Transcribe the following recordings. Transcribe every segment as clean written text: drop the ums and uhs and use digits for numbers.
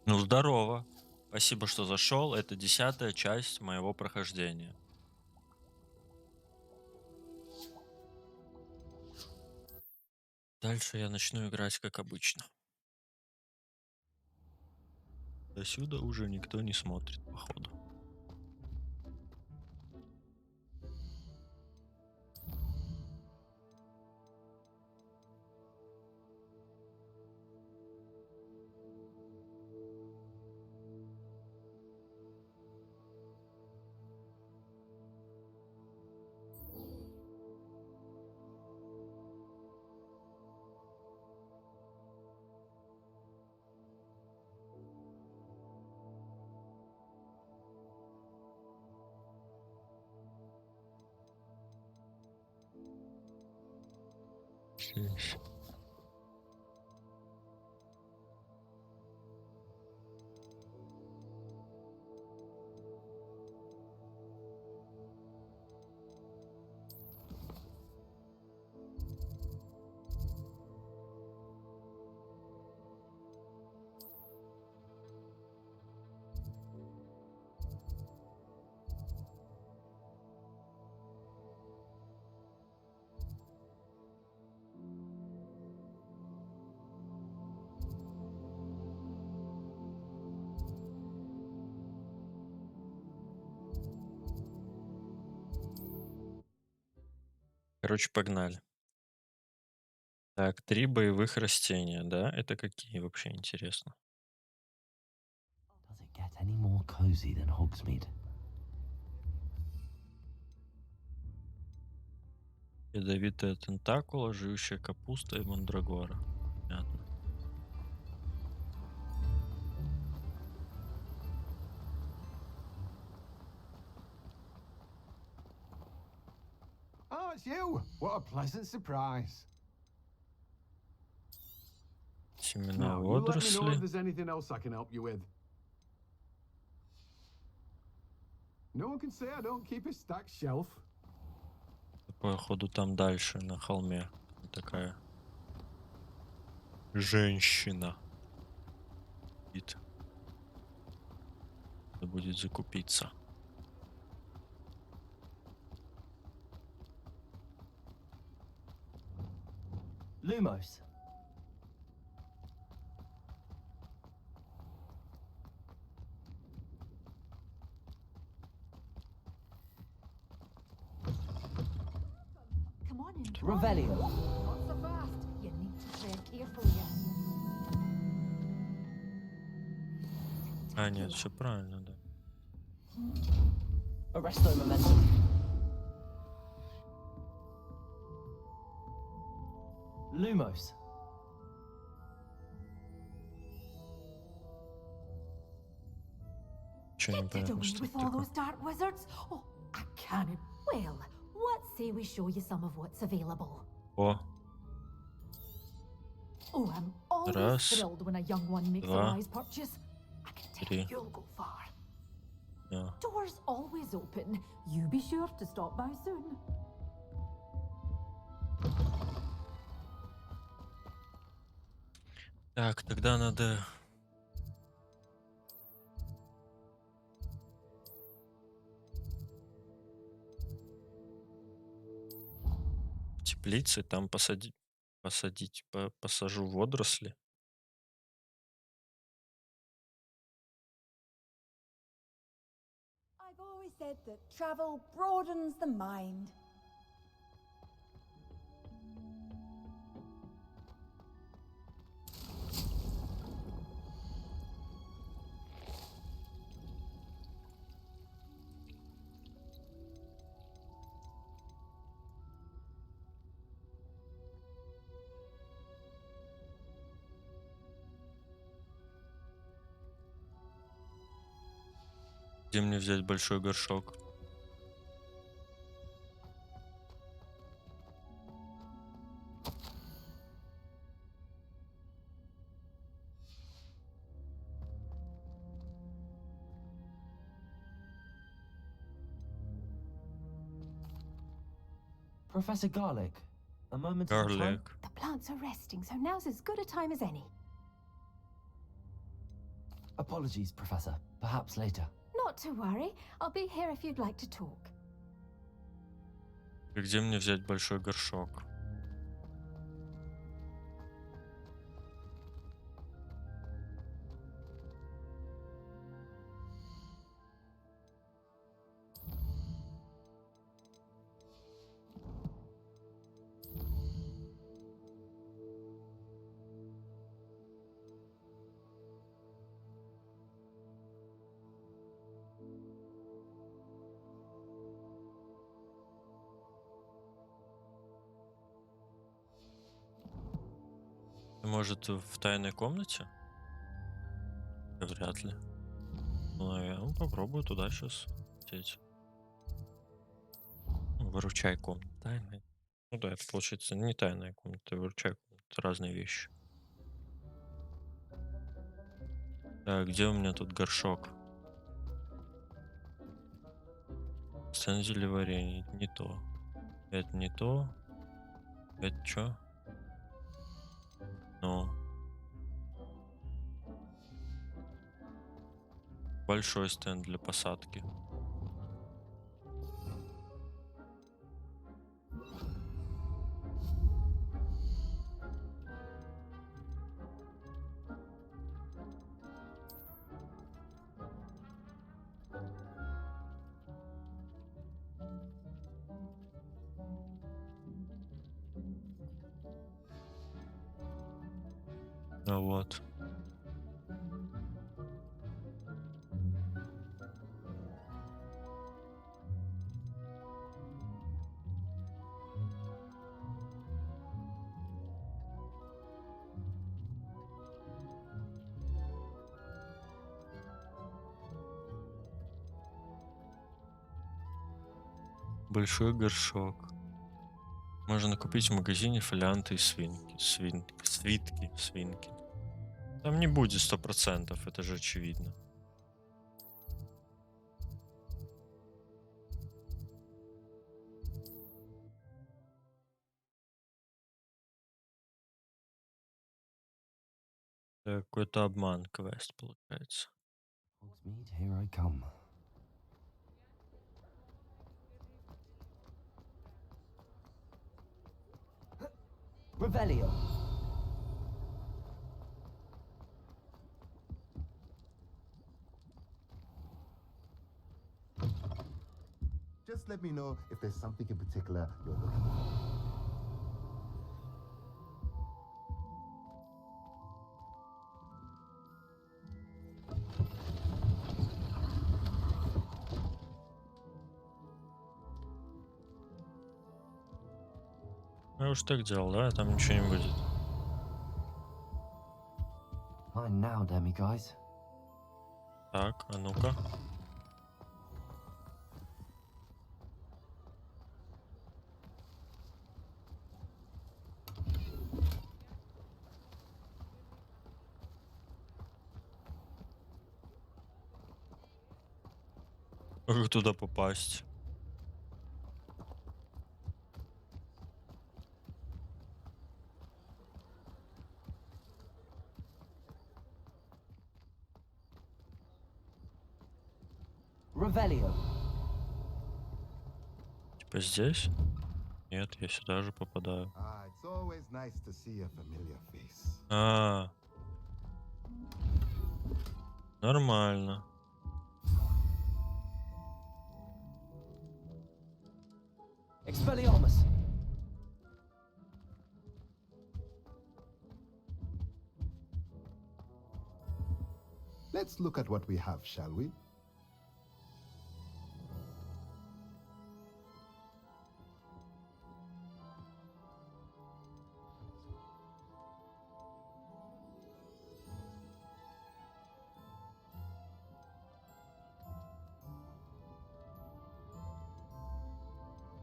Ну, здорово. Спасибо, что зашел. Это 10-я часть моего прохождения. Дальше я начну играть как обычно. До сюда уже никто не смотрит, походу. Шесть. Короче, погнали. Так, 3 боевых растения, да? Это какие вообще, интересно? Does it get any more cozy than Hogsmeade? Ядовитая тентакула, живущая капуста и мандрагора. Понятно. Oh, it's you! What a pleasant surprise. Семена Now, you let me know водоросли. if there's anything else I can help you with. No one can say I don't keep a stacked shelf. Походу там дальше, на холме. Такая женщина. Надо будет закупиться. Lumos. Come on in. Revelio. Not so fast. You need to tread carefully. А, нет, все правильно, да. Arresto momentum. Lumos. Че Get непонятно, away что with это all такое. those dark wizards? Oh, I can't. Well, what say we show you some of what's available? О, Oh, I'm always Раз, thrilled when a young one makes a два, wise purchase. I can tell три. you'll go far. да. Doors always open. You be sure to stop by soon. Так, тогда надо... в теплице там посажу водоросли. I've always said that travel broadens the mind. Где мне взять большой горшок? Professor Garlic. A moment at a time. Гарлик. The plants are resting, so now's as good a time as any. Apologies, Professor. Perhaps later. Not to worry. I'll be here if you'd like to talk. И где мне взять большой горшок? Может, в тайной комнате? Да вряд ли. Ну, я попробую туда сейчас лететь. Выручай комнату. Тайная. Ну да, это получается не тайная комната, выручай комната. Разные вещи. Так, где у меня тут горшок? Сцена зелеварения. Это не то. Это не то. Это что? Ну. Большой стенд для посадки. Ну вот. Большой горшок. Можно купить в магазине фолианты и свитки. Там не будет 100%, это же очевидно. Какой-то обман квест получается. Hogsmeade, here I come. Revelio. Just let me know if there's something in particular you're looking for. Я уж так делал, да? Там ничего не будет. Fine now, demiguise. Так, а ну-ка. Как туда попасть? Revelio. Типа здесь? Нет, я сюда же попадаю. It's always nice to see a familiar face. А, нормально. Expelliarmus. Let's look at what we have, shall we?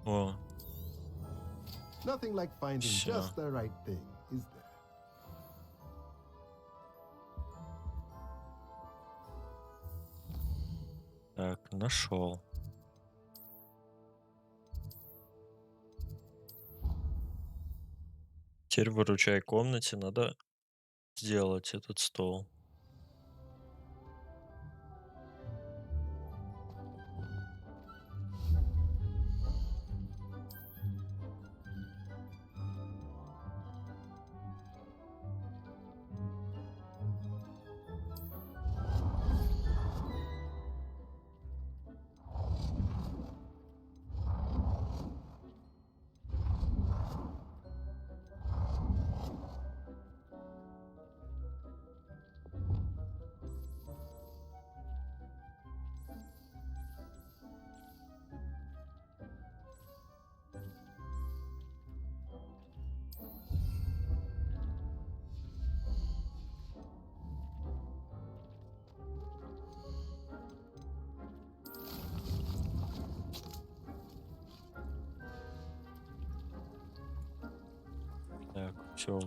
О, Nothing like finding Sure. just the right thing, is there? так, нашел. Теперь выручай комнате надо сделать этот стол. Все.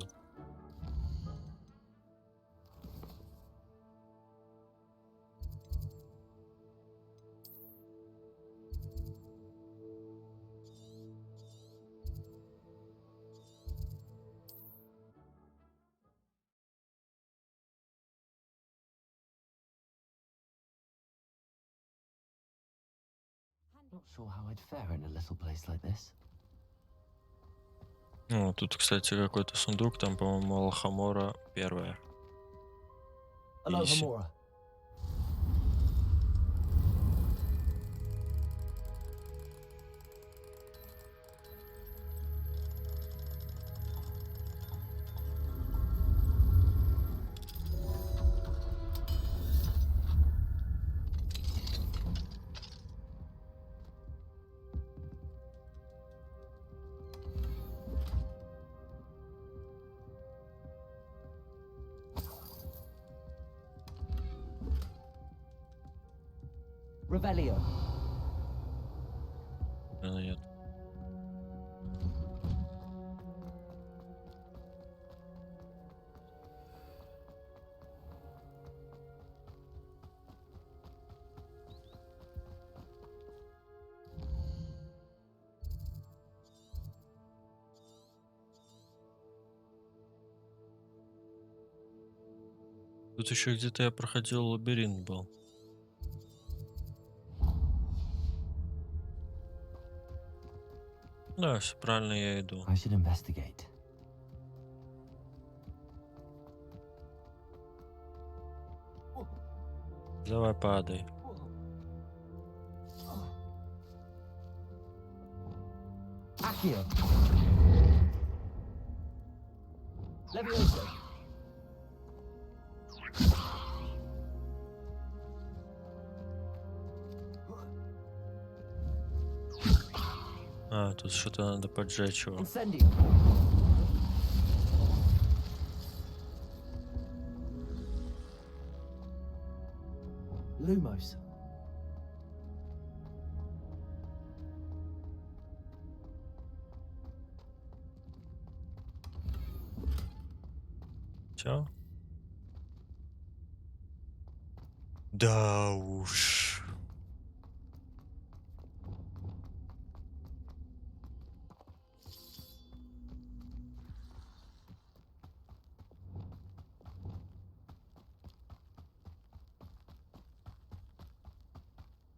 Not sure how I'd fare in a little place like this. Ну, тут, кстати, какой-то сундук, там, по-моему, Алхамора первая. Hello, Easy. Hamora. Revelio. Нет. Тут еще где-то я проходил лабиринт был. Да, все правильно я иду. I should investigate. Давай падай. Accio. Levioso. А, тут что-то надо поджечь его. Incendio. Lumos. Все? Да уж.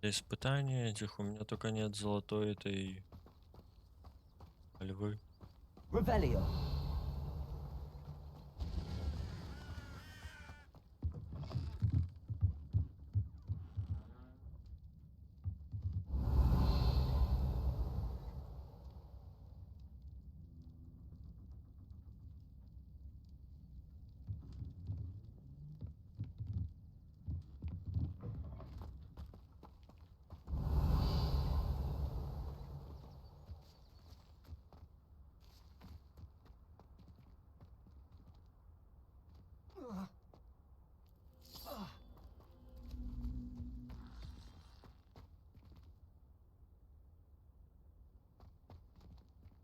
Испытания этих у меня только нет золотой этой львы. Revelio.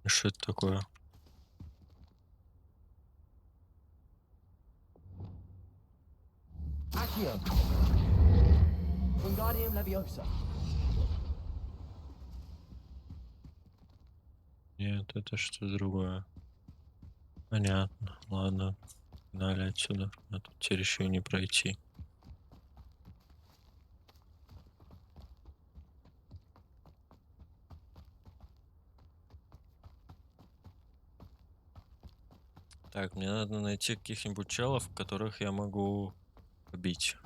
Что это такое? Accio. Wingardium Leviosa. Нет, это что другое. Понятно. Ладно. Погнали отсюда. А тут теперь еще и не пройти. Так, мне надо найти каких-нибудь челов, которых я могу побить.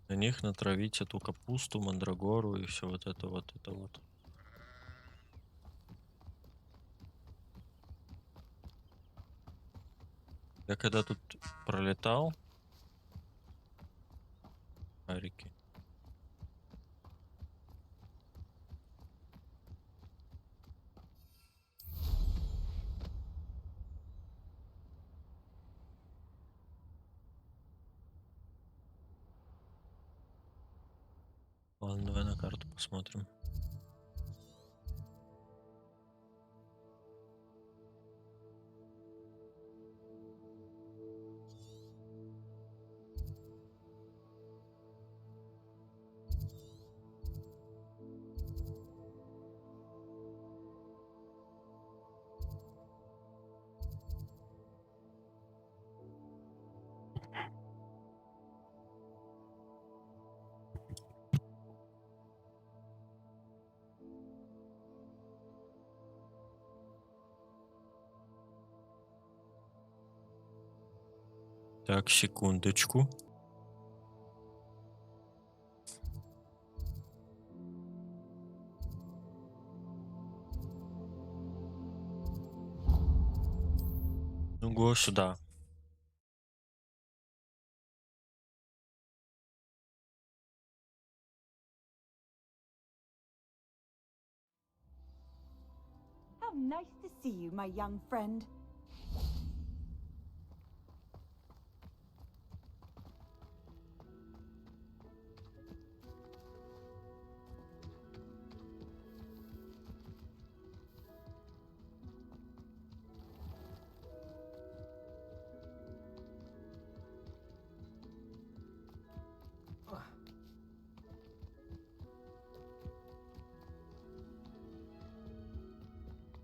На них натравить эту капусту, мандрагору и все вот это вот, это вот. Я когда тут пролетал, арики. Ладно, давай на карту посмотрим. Так, секундочку. Ну, го сюда. How nice to see you, my young friend.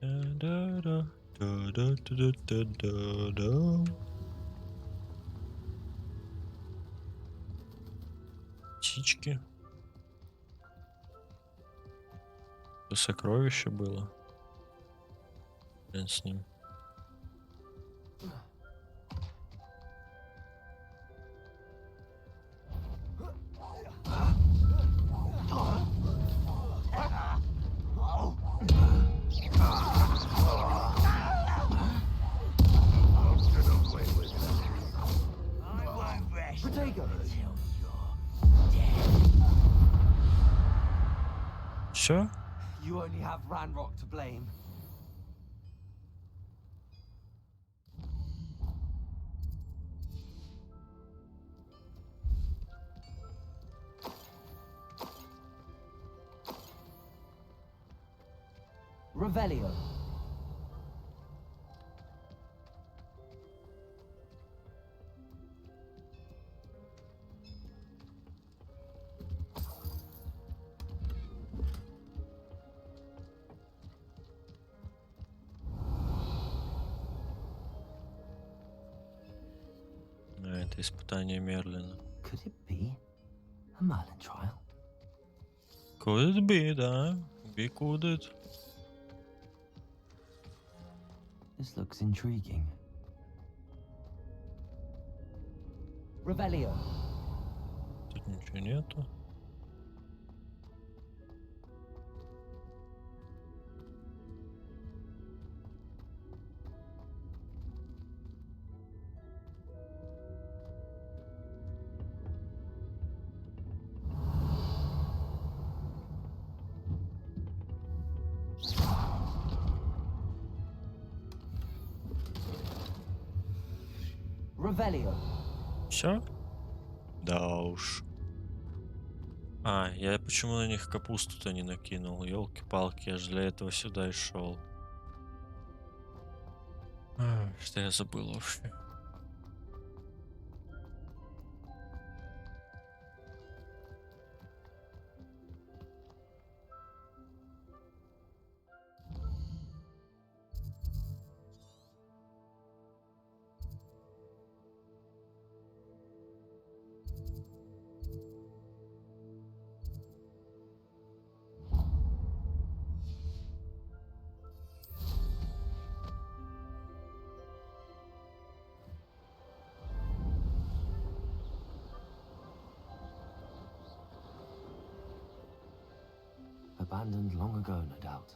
Да-да-да, да-да-да-да-да-да. Птички. Это сокровище было. Хрен с ним. Protego. Все? You only have Ranrock to blame. Revelio. Это испытание Мерлина. Could it be a Merlin trial? Could it be, да. Be could it. This looks intriguing. Revelio. Тут ничего нету. Revelio. Все? Да уж. Я почему на них капусту-то не накинул? Ёлки-палки, я же для этого сюда и шел. Что я забыл вообще? Abandoned long ago, no doubt.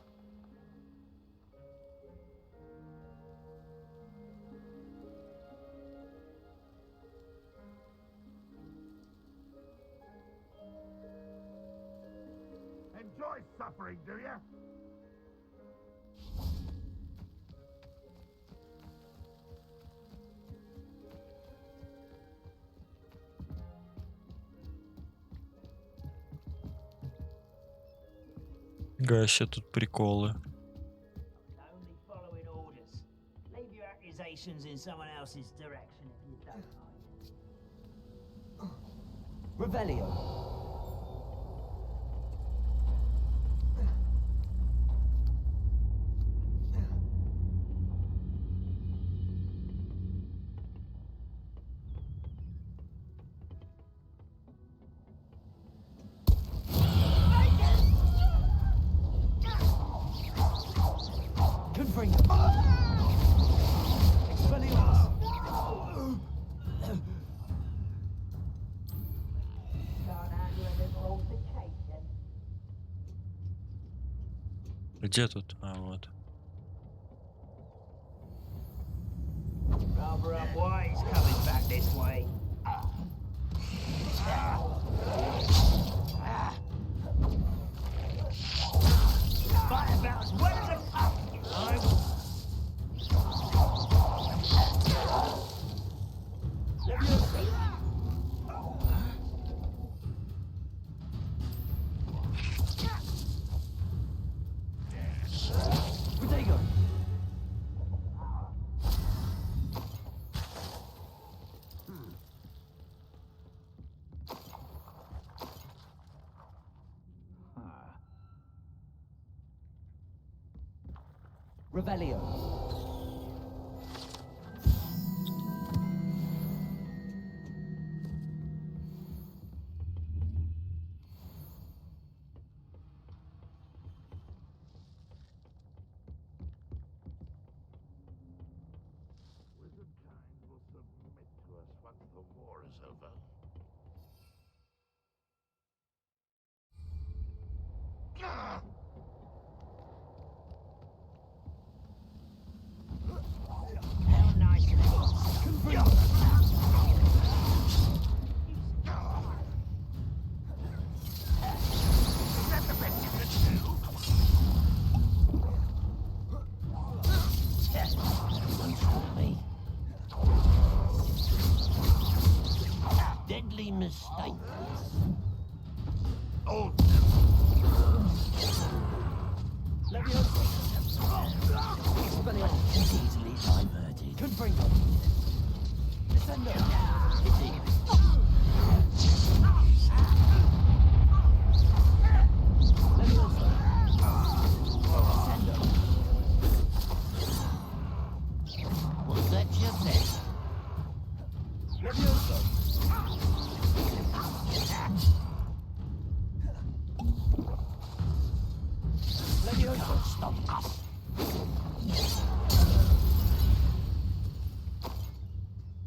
Enjoy suffering, do you? Гася, тут приколы. Only following orders. Leave your accusations in someone else's direction if you don't mind. Revelio. Confringo. Expelliarmus. Где тут? А, вот. Rather unwise coming back this way. Fight about as well as a pump, you know. Potato! Revelio. Wizardkind will submit to us once the war is over. How nice it is. Is that the best you can do? Me. Deadly mistake. Oh, Easily diverted. Confringo. Descendo. Was that your best? Stop us.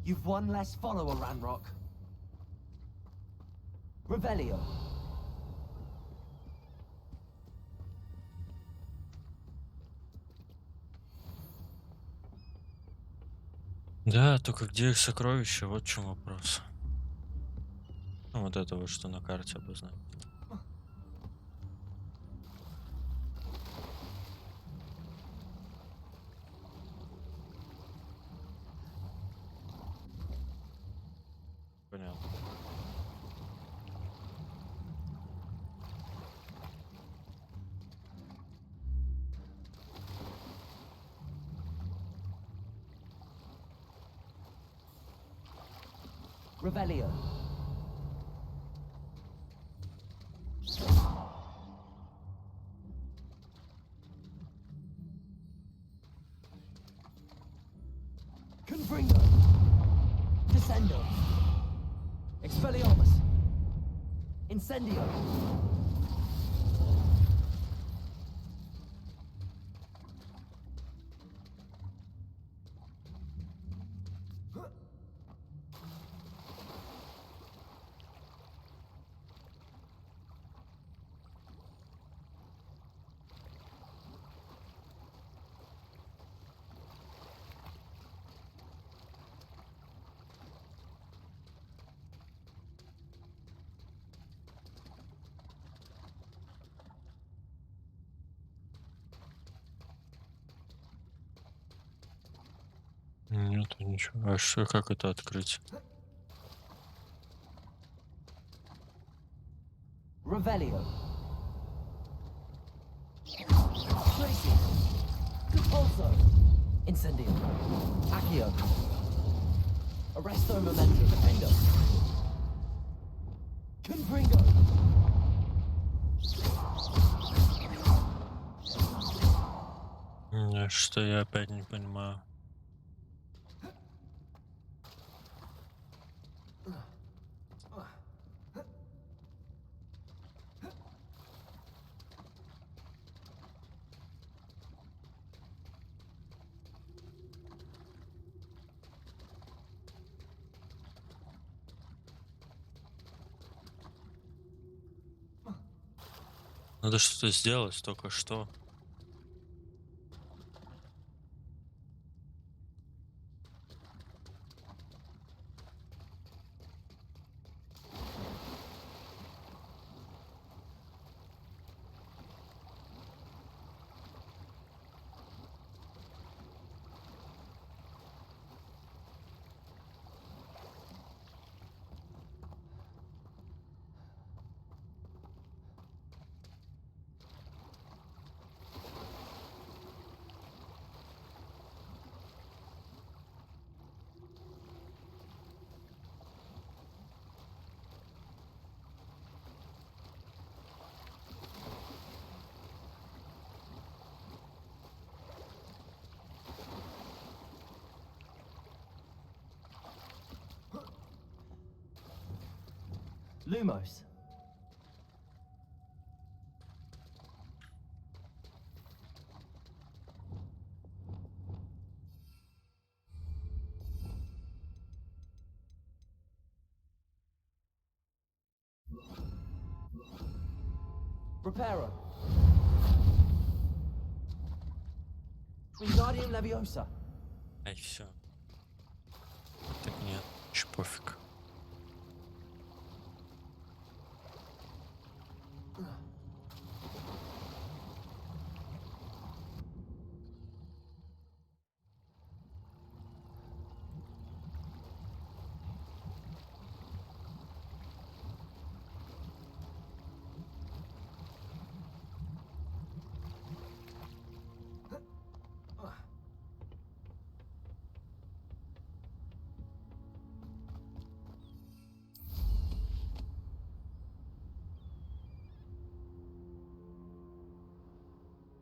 You've one less follower, Ranrock. Revelio. Да, только где их сокровища? Вот в чем вопрос. Ну, вот это вот, что на карте обозначено. Понятно. Revelio. Confringo. Descendo. Expelliarmus. Incendio. Нету ничего. А что, как это открыть? Revelio. Tracy. Compulso. Incendio. Accio. Arresto Memento. Defendo. Confringo. Что я опять не понимаю. Надо что-то сделать только что. Lumos. Reparo. Wingardium Leviosa. Ай, все. Так нет, еще пофиг.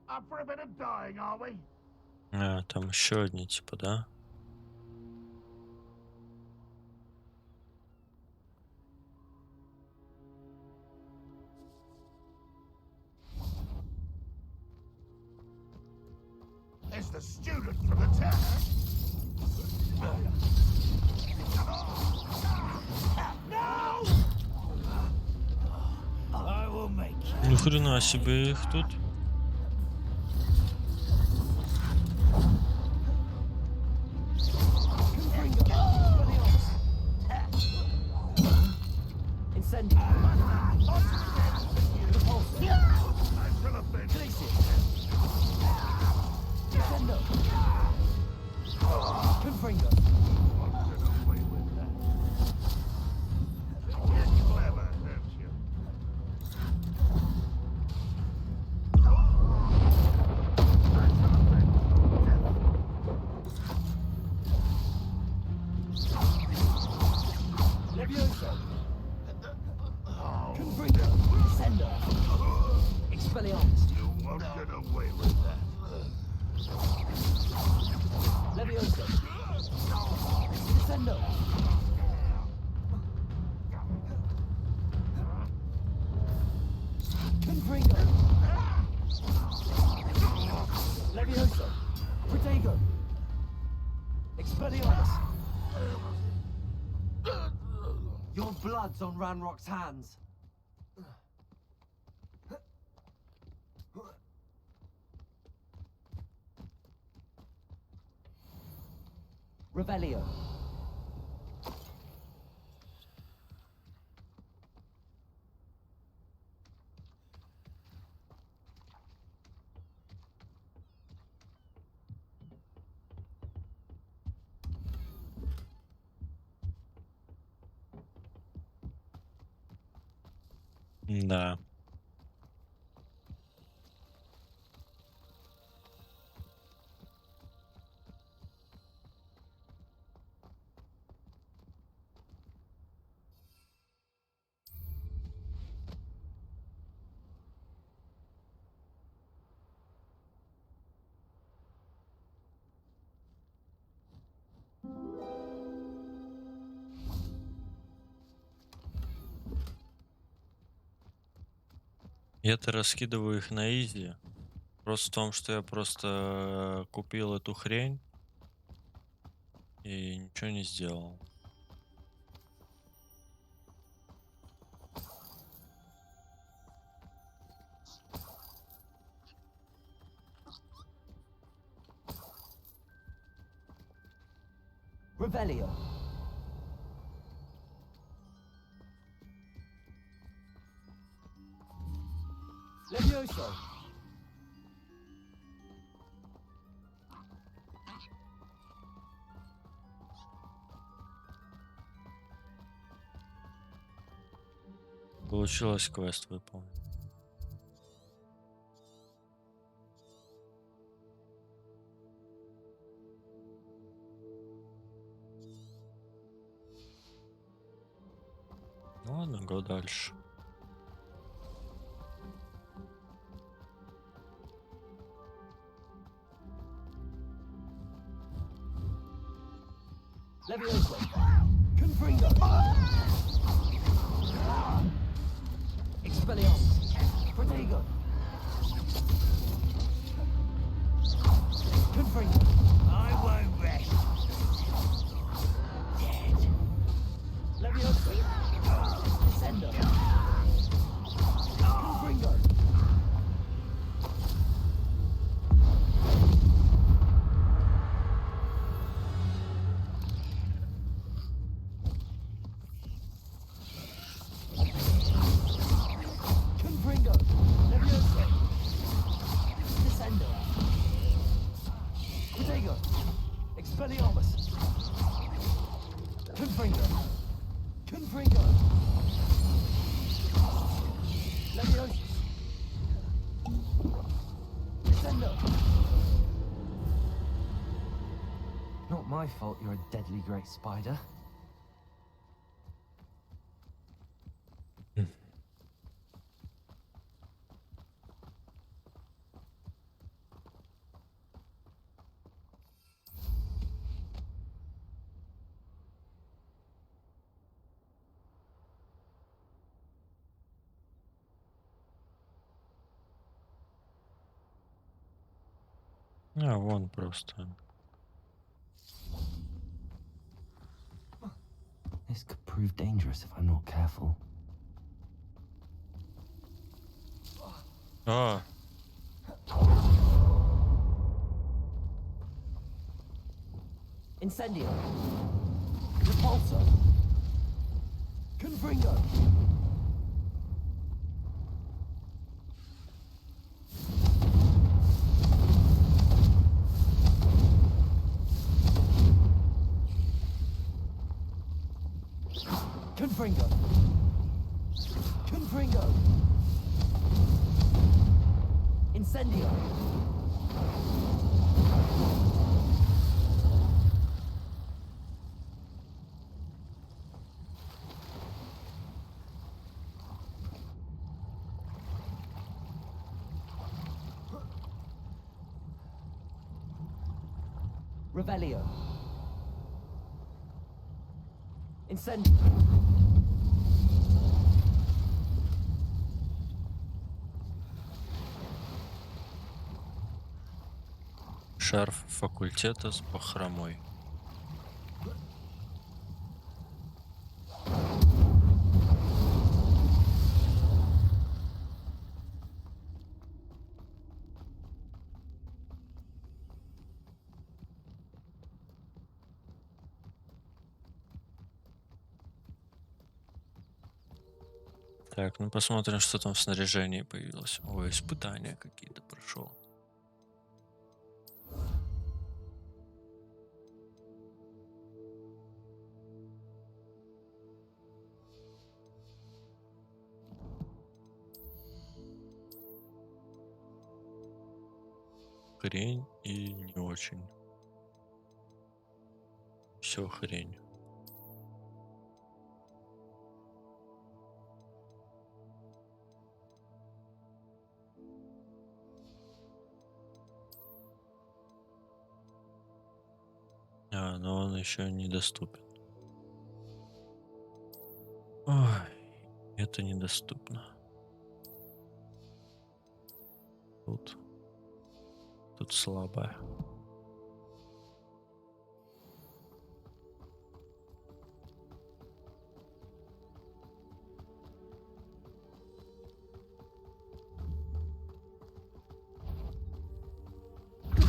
Up for a bit of dying, are we? А, там еще одни, типа, да? It's the student from the town. No! I will make you. Ни хрена себе их тут. Incendio. I shall have been. Nintendo. Confringo. Get away with that. Get clever, don't you? Levioso. Confringo. Sendo. Expelliarmus. You won't get away with that. Levioso. Sendo. Confringo. Levioso. Protego. Expelliarmus. Your blood's on Ranrock's hands. Revelio. Да. Я-то раскидываю их на изи. Просто в том, что я просто купил эту хрень и ничего не сделал. Revelio. Levioso. Получилось квест выполнить. Ну ладно, го дальше. Levioso. Confringo. Leviosa. Descendo. Confringo. Confringo. Leviosa. Descendo. Protego. Expelliarmus. Confringo. Confringo. Leviosa. Descendo. Not my fault you're a deadly great spider. А, вон просто. This could prove dangerous if I'm not careful. А, Incendio. Repulsor. Confringo. Confringo. Confringo. Incendio. Revelio. Incendio. шарф факультета с бахромой. Так, ну посмотрим, что там в снаряжении появилось. Ой, испытания какие-то прошел. Хрень и не очень. Все хрень. А, но он еще недоступен. Ой, это недоступно. Тут слабое.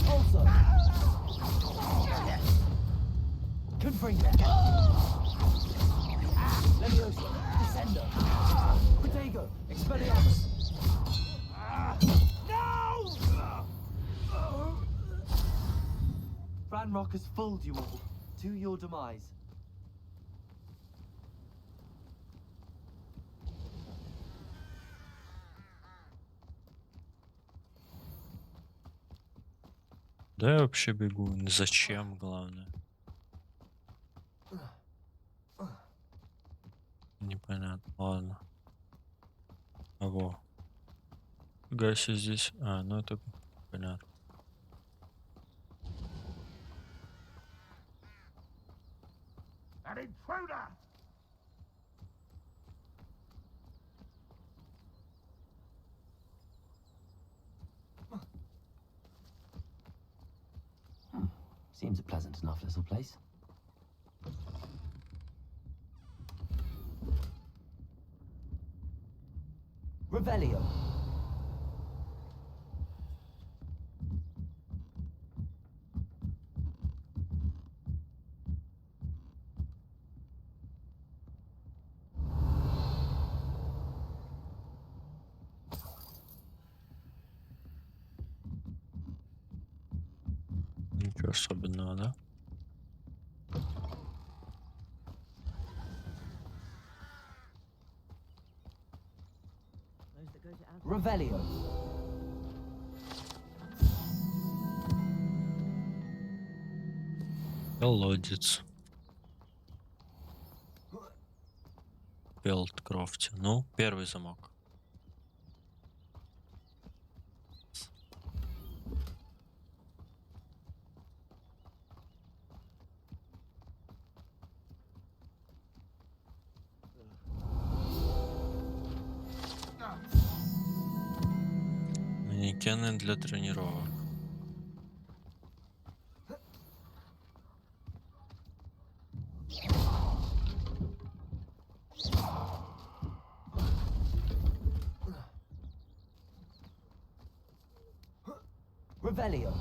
Also. Confringo. Leviosa. Descendo. Protego. Expelliarmus. Ranrock has fooled you all, to your demise. Да я вообще бегу. Зачем, главное? Непонятно. Ладно. А во. Гаси здесь. А, ну это понятно. An intruder! Seems a pleasant enough little place. Revelio. Ничего особенного, да? Revelio. Колодец. Фелдкрофте. Ну, первый замок. Манекены для тренировок. Revelio.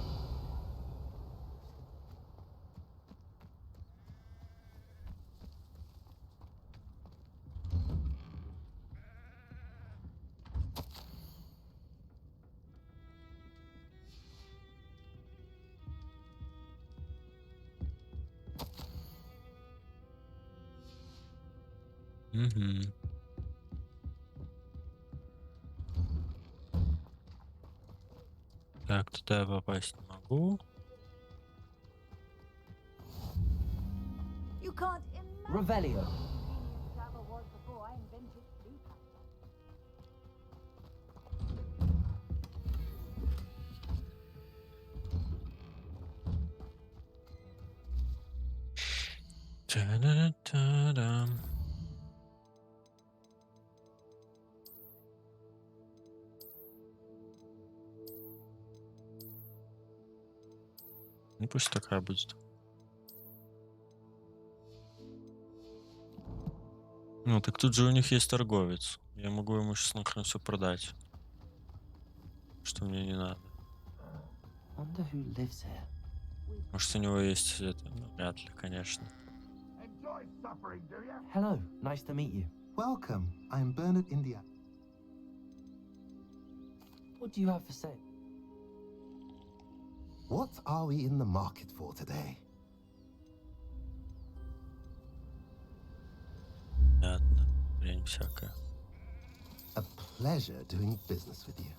Угу. Так, туда я попасть не могу. You can't imagine Revelio. how convenient travel was before I invented sleep. Та-да-да-да-дам. Ну пусть такая будет. Ну так тут же у них есть торговец. Я могу ему сейчас нахрен все продать. Что мне не надо. Wonder who lives here. Может у него есть это? Ну, вряд ли, конечно. Enjoy suffering, do you? Hello, nice to meet you. Welcome. I'm Bernard India. What do you have for sale? What are we in the market for today? Понятно. Хрень всякая. A pleasure doing business with you.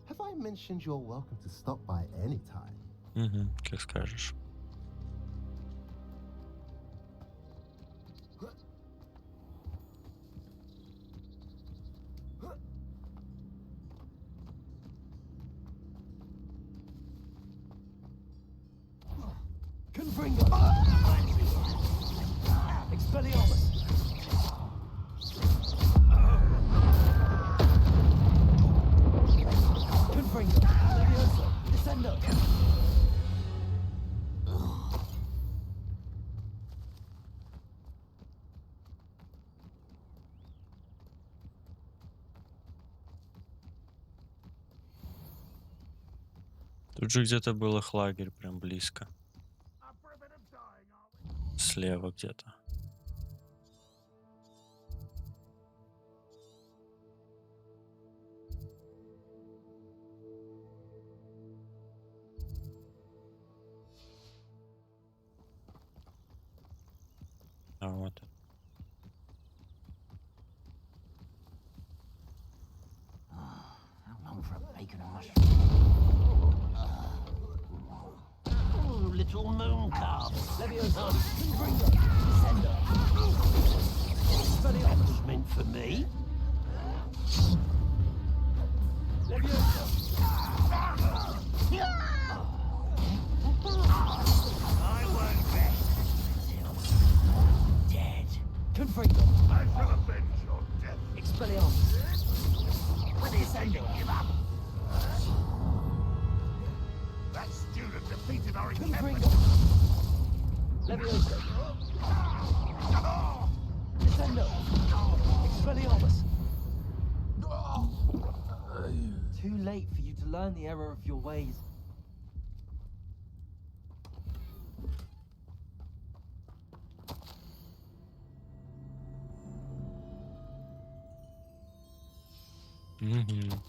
Have I mentioned you're welcome to stop by any time? Угу, как скажешь. Confringo. Expelliarmus. Confringo. Levioso. Descendo. Тут же где-то был их лагерь, прям близко. Up for a bit of dying, are we? Слева где-то. А вот. How long for a bacon and mushroom? Oh, little moon calf. Levioso. Confringo. Descendo. Expelliarmus. That was meant for me. Levioso. Sorry, Captain. Levioso. Descendo. Expelliarmus. Too late for you to learn the error of your ways. Угу.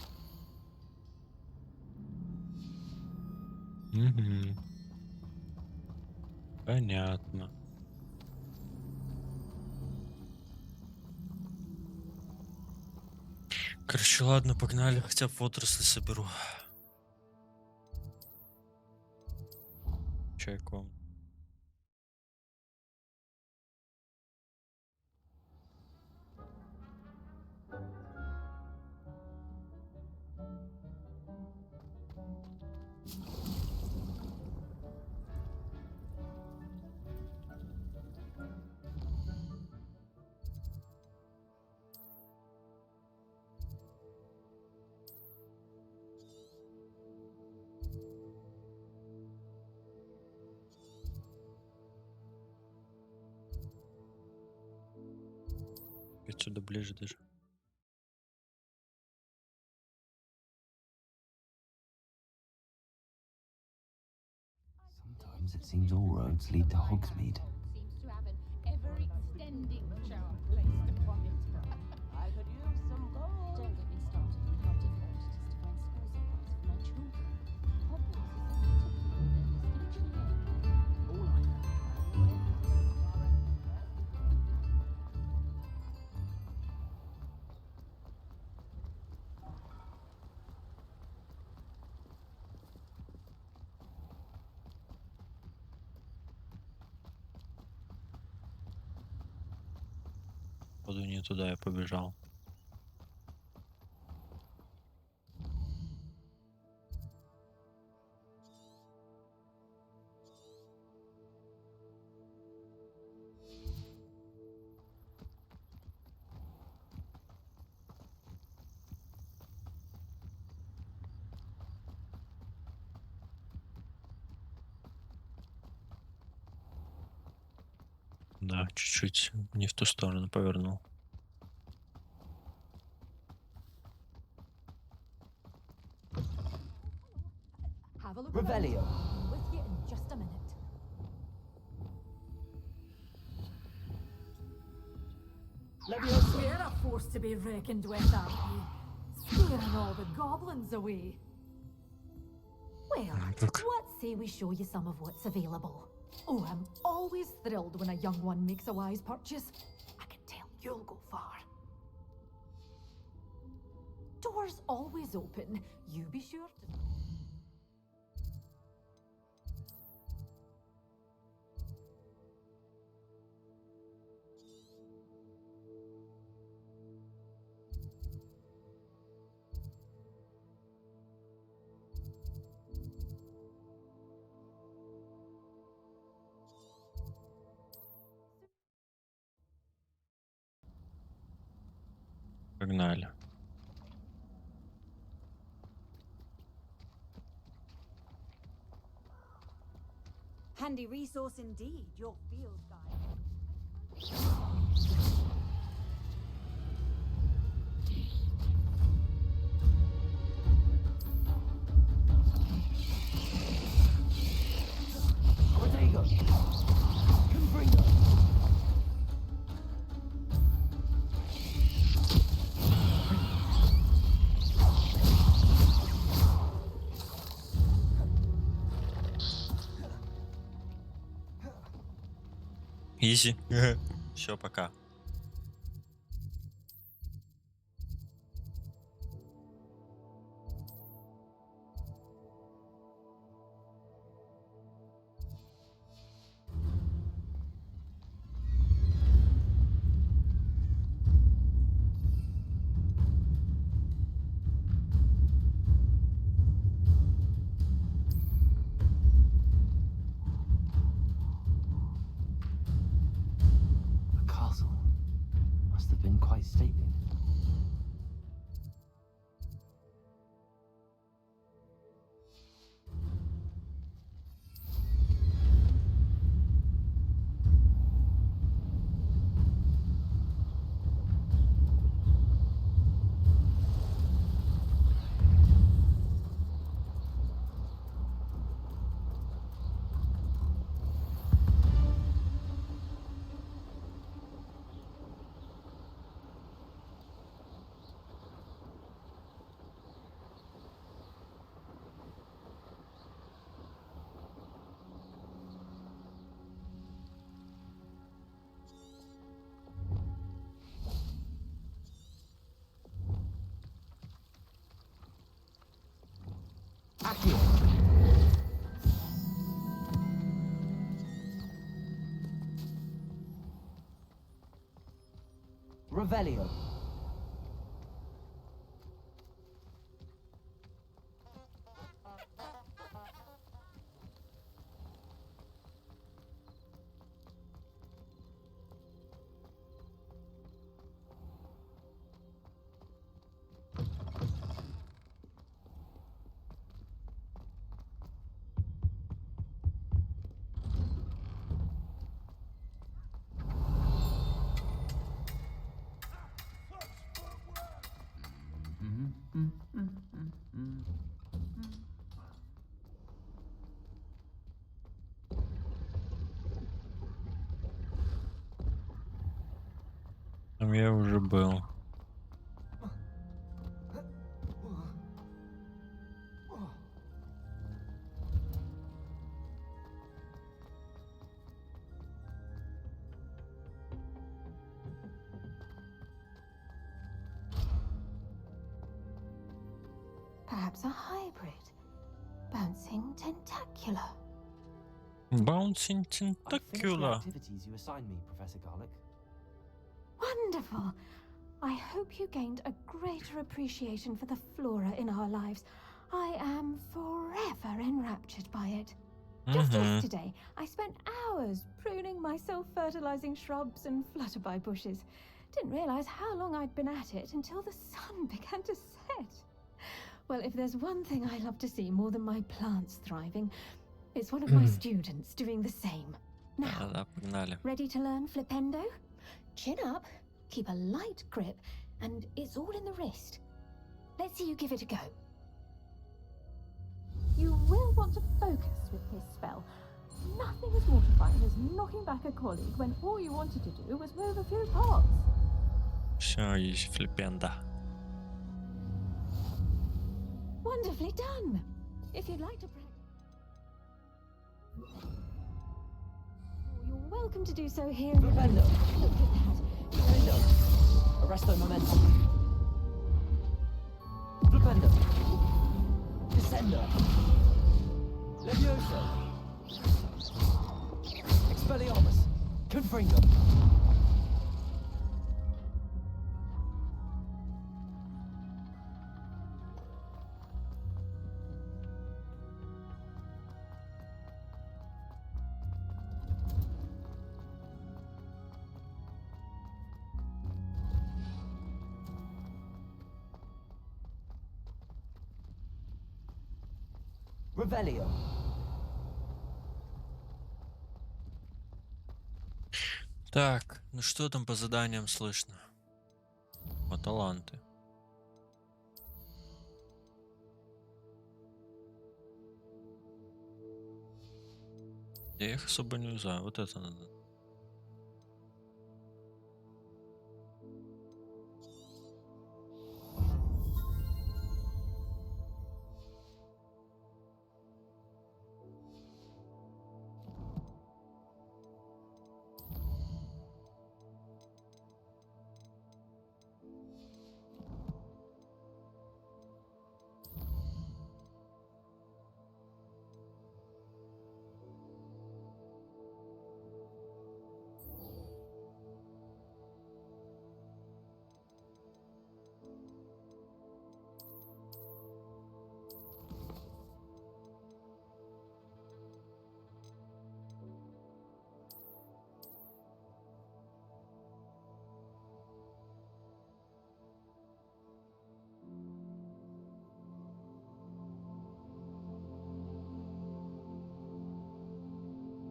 Угу. Понятно. Короче, ладно, погнали, хотя бы водоросли соберу. Чайком. Отсюда ближе даже. Sometimes it seems all roads lead to Hogsmeade. Seems to have an ever-extending charm placed upon it. I could use some gold. Don't get me started on how difficult it is to find school supplies for my children. Hogwarts is so particular with them each year. All I know. Походу не туда я побежал. Да, чуть-чуть не в ту сторону повернул. Have a look Revelio. around. With you in just a minute. Levioso. You're a force to be reckoned with, aren't you? Scaring all the goblins away. Well, Look. what say we show you some of what's available? Oh, I'm always thrilled when a young one makes a wise purchase. I can tell you'll go far. Doors always open. You be sure to... Погнали. Handy resource indeed, your field guide. Rodrigo. Confringo. Изи. Все, пока. The castle must have been quite stately. Accio. Revelio. Там я уже был. Perhaps a hybrid. Bouncing tentacular. Bouncing I finished the tentacular. activities you assigned me, Professor Garlic. Wonderful. I hope you gained a greater appreciation for the flora in our lives. I am forever enraptured by it. Just yesterday, I spent hours pruning my self-fertilizing shrubs and flutterby bushes. Didn't realize how long I'd been at it until the sun began to set. Well, if there's one thing I love to see more than my plants thriving, it's one of my students doing the same. Now, Да, погнали. ready to learn flipendo? Chin up, keep a light grip, and it's all in the wrist. Let's see you give it a go. You will want to focus with this spell. Nothing as mortifying as knocking back a colleague when all you wanted to do was move a few pots. Все, есть флипенда. Wonderfully done. If you'd like to practice, you're welcome to do so here. Flipendo. Look at that. Flipendo. Arresto momentum. Flipendo. Descendo. Levioso. Expelliarmus. Confringo. Revelio. Так, ну что там по заданиям слышно? О, таланты. Я их особо не знаю. Вот это надо.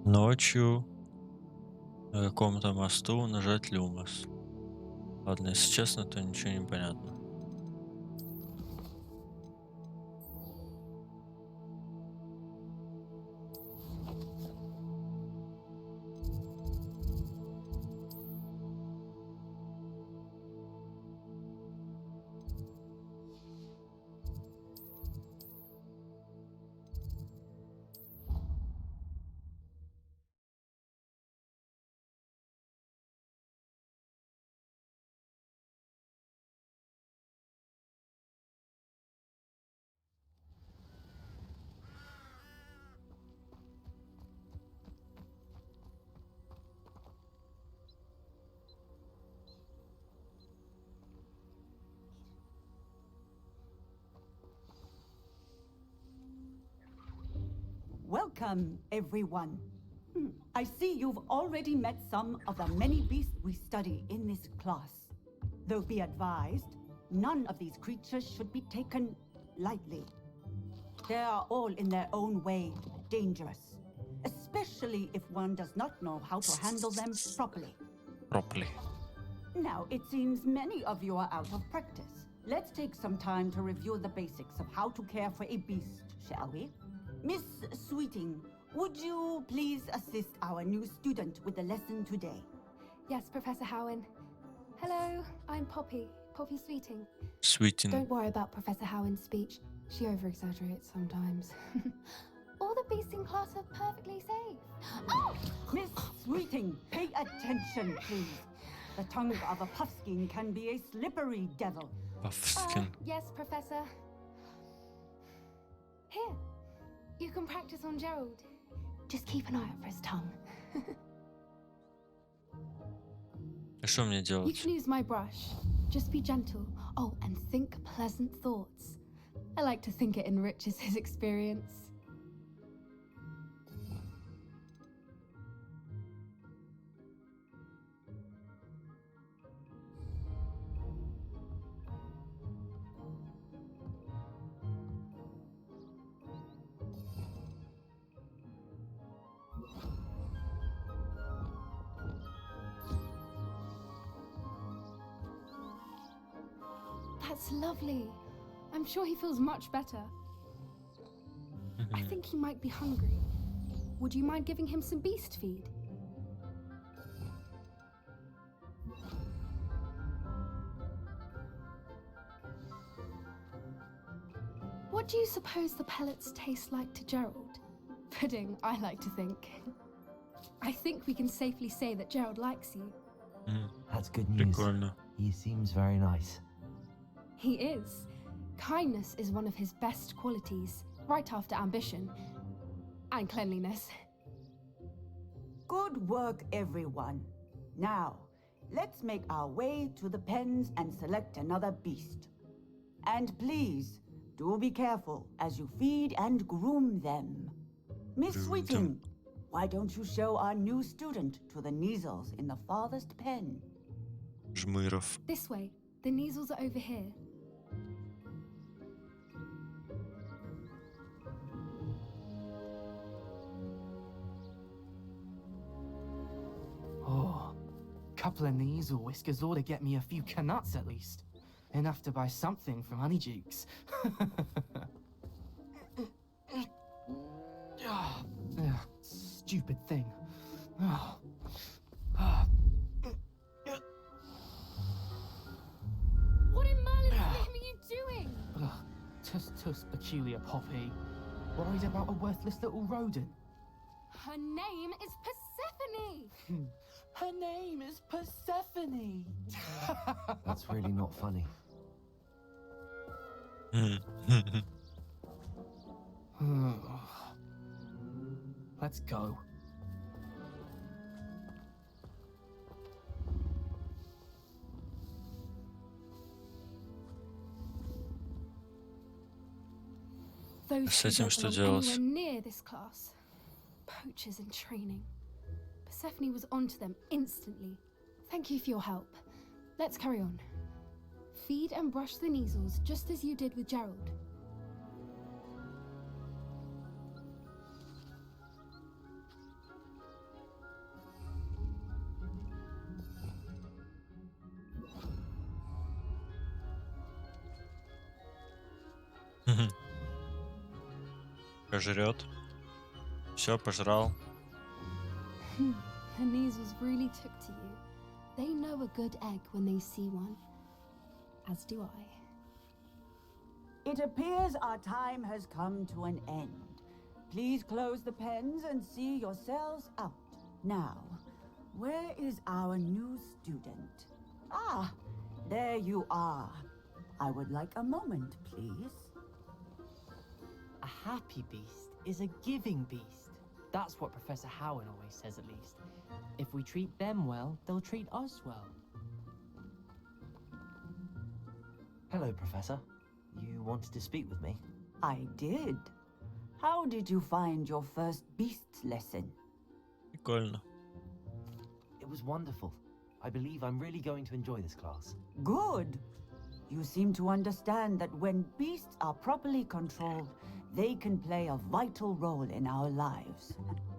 Ночью на каком-то мосту нажать люмос. Ладно, если честно, то ничего не понятно. Welcome, everyone. I see you've already met some of the many beasts we study in this class. Though be advised, none of these creatures should be taken lightly. They are all in their own way dangerous, especially if one does not know how to handle them properly. Now, it seems many of you are out of practice. Let's take some time to review the basics of how to care for a beast, shall we? Miss Sweeting, would you please assist our new student with the lesson today? Yes, Professor Howen. Hello, I'm Poppy Sweeting. Sweeting. Don't worry about Professor Howen's speech. She over-exaggerates sometimes. All the beasts in class are perfectly safe. Oh! Miss Sweeting, pay attention, please. The tongue of a puffskein can be a slippery devil. Puffskin. Yes, Professor. Here, you can practice on Gerald. Just keep an eye out for his tongue. Что мне You делать? can use my brush. Just be gentle. Oh, and think pleasant thoughts. I like to think it enriches his experience. That's lovely. I'm sure he feels much better. I think he might be hungry. Would you mind giving him some beast feed? What do you suppose the pellets taste like to Gerald? Pudding, I like to think. I think we can safely say that Gerald likes you. That's good news. Прикольно. He seems very nice. He is. Kindness is one of his best qualities, right after ambition and cleanliness. Good work, everyone. Now, let's make our way to the pens and select another beast. And please, do be careful as you feed and groom them. Miss Sweeting, why don't you show our new student to the Neasels in the farthest pen? Жмыров. This way. The Neasels are over here. Oh, couple of Neasel whiskers ought to get me a few canuts at least. Enough to buy something from Honeydukes. Stupid thing. Oh. What in Merlin's name are you doing? Tuss, peculiar Poppy. Worried about a worthless little rodent. Her name is Persephone! Her name is Persephone! That's really not funny. Let's go. Those С who этим don't что belong делать? anywhere near this class. Poachers in training. Persephone was onto them instantly. Thank you for your help. Let's carry on. Feed and brush the Neasels just as you did with Gerald. Пожрет. Все, пожрал. The Neasels really took to you. They know a good egg when they see one. As do I. It appears our time has come to an end. Please close the pens and see yourselves out. Now, where is our new student? Ah, there you are. I would like a moment, please. A happy beast is a giving beast. That's what Professor Howen always says, at least. If we treat them well, they'll treat us well. Hello, Professor. You wanted to speak with me? I did. How did you find your first beasts lesson? Прикольно. It was wonderful. I believe I'm really going to enjoy this class. Good. You seem to understand that when beasts are properly controlled, they can play a vital role in our lives.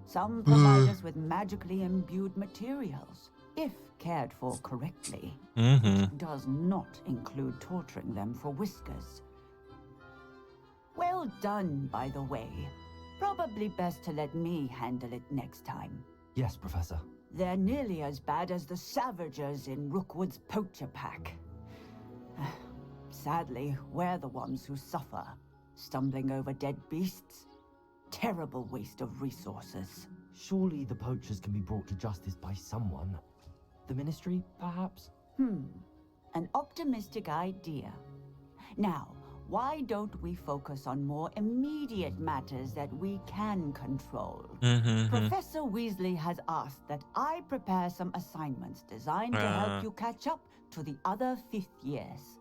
Some provide us with magically imbued materials, if cared for correctly. Which does not include torturing them for whiskers. Well done, by the way. Probably best to let me handle it next time. Yes, Professor. They're nearly as bad as the Savagers in Rookwood's poacher pack. Sadly, we're the ones who suffer, stumbling over dead beasts. Terrible waste of resources. Surely the poachers can be brought to justice by someone. The Ministry, perhaps? An optimistic idea. Now, why don't we focus on more immediate matters that we can control? Professor Weasley has asked that I prepare some assignments designed to help you catch up to the other 5th years.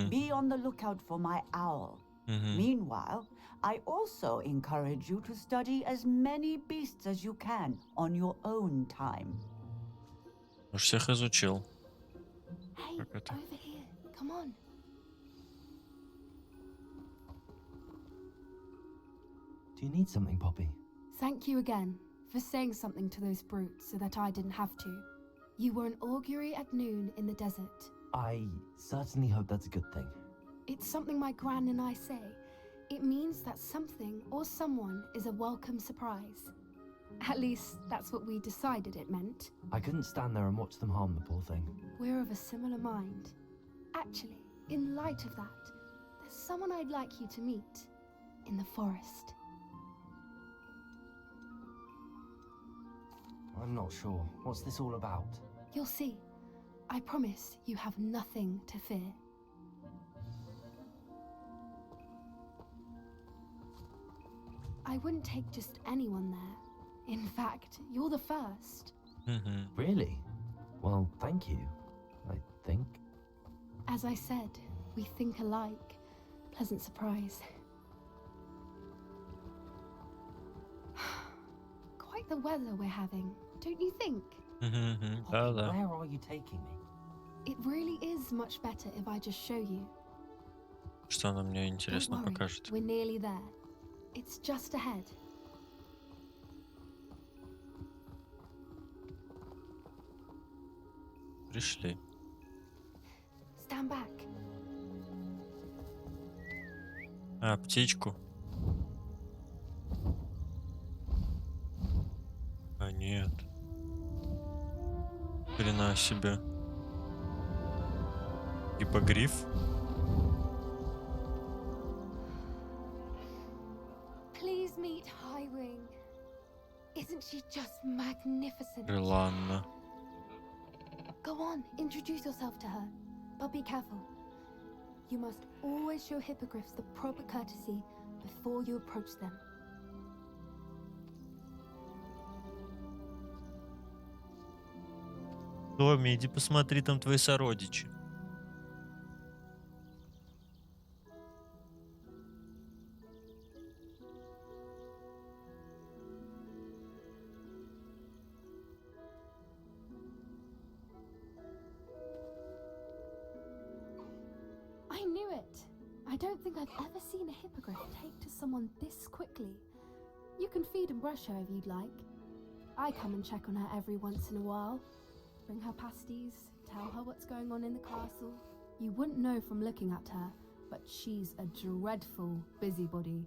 Be on the lookout for my owl. Meanwhile, I also encourage you to study as many beasts as you can on your own time. Уж всех изучил. Hey, Как это? over here. Come on. Do you need something, Poppy? Thank you again for saying something to those brutes so that I didn't have to. You were an augury at noon in the desert. I certainly hope that's a good thing. It's something my gran and I say. It means that something or someone is a welcome surprise. At least, that's what we decided it meant. I couldn't stand there and watch them harm the poor thing. We're of a similar mind. Actually, in light of that, there's someone I'd like you to meet in the forest. I'm not sure. What's this all about? You'll see. I promise you have nothing to fear. I wouldn't take just anyone there. In fact, you're the first. Really? Well, thank you, I think. As I said, we think alike. Pleasant surprise. Quite the weather we're having, don't you think? Да-да. Where are you taking me? It really is much better if I just show you. Что она мне Don't интересно worry, покажет? we're nearly there. It's just ahead. Пришли. Stand back. А, птичку. А, нет. Хрена себе. Гиппогриф? Please meet Highwing. Isn't she just magnificent? Регулярно. Go on, introduce yourself to her. But be careful. You must always show hippogriffs the proper courtesy before you approach them. Томми, иди посмотри, там твои сородичи. I knew it. I don't think I've ever seen a hippogriff take to someone this quickly. You can feed and brush her if you'd like. I come and check on her every once in a while. Bring her pasties, tell her what's going on in the castle. You wouldn't know from looking at her, but she's a dreadful busybody.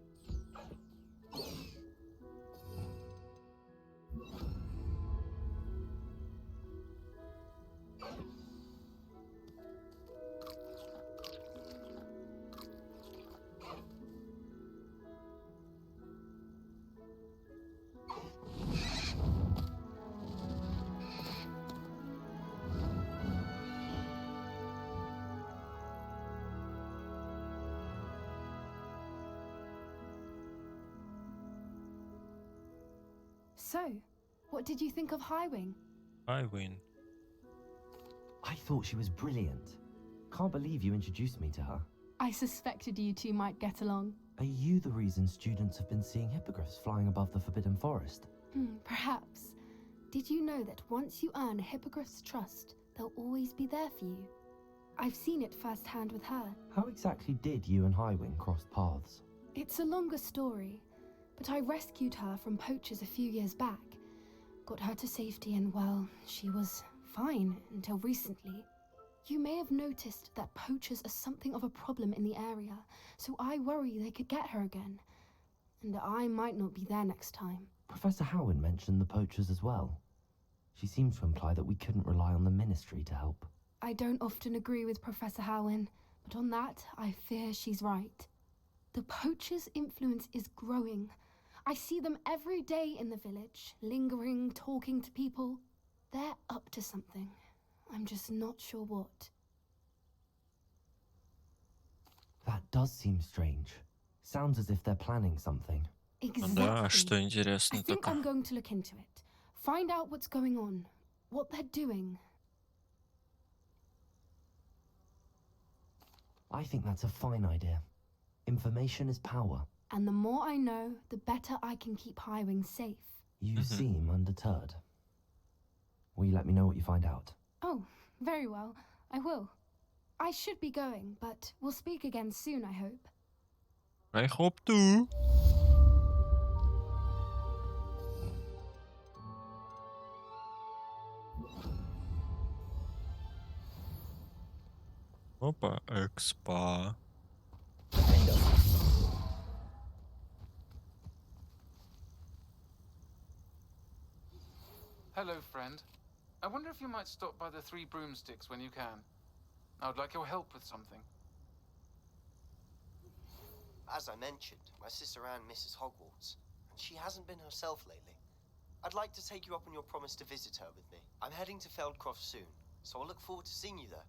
So, what did you think of Highwing? I win. I thought she was brilliant. Can't believe you introduced me to her. I suspected you two might get along. Are you the reason students have been seeing hippogriffs flying above the Forbidden Forest? Perhaps. Did you know that once you earn a hippogriff's trust, they'll always be there for you? I've seen it firsthand with her. How exactly did you and Highwing cross paths? It's a longer story, but I rescued her from poachers a few years back. Got her to safety and, well, she was fine until recently. You may have noticed that poachers are something of a problem in the area, so I worry they could get her again. And I might not be there next time. Professor Howin mentioned the poachers as well. She seemed to imply that we couldn't rely on the Ministry to help. I don't often agree with Professor Howin, but on that, I fear she's right. The poachers' influence is growing. I see them every day in the village, lingering, talking to people. They're up to something. I'm just not sure what. That does seem strange. Sounds as if they're planning something. Exactly. Да, что интересно I think такое? I'm going to look into it. Find out what's going on, what they're doing. I think that's a fine idea. Information is power. And the more I know, the better I can keep Highwing safe. You seem undeterred. Will you let me know what you find out? Oh, very well. I will. I should be going, but we'll speak again soon, I hope. I hope too. Опа, экспа. Hello, friend. I wonder if you might stop by the Three Broomsticks when you can. I would like your help with something. As I mentioned, my sister Anne misses Hogwarts, and she hasn't been herself lately. I'd like to take you up on your promise to visit her with me. I'm heading to Feldcroft soon, so I'll look forward to seeing you there.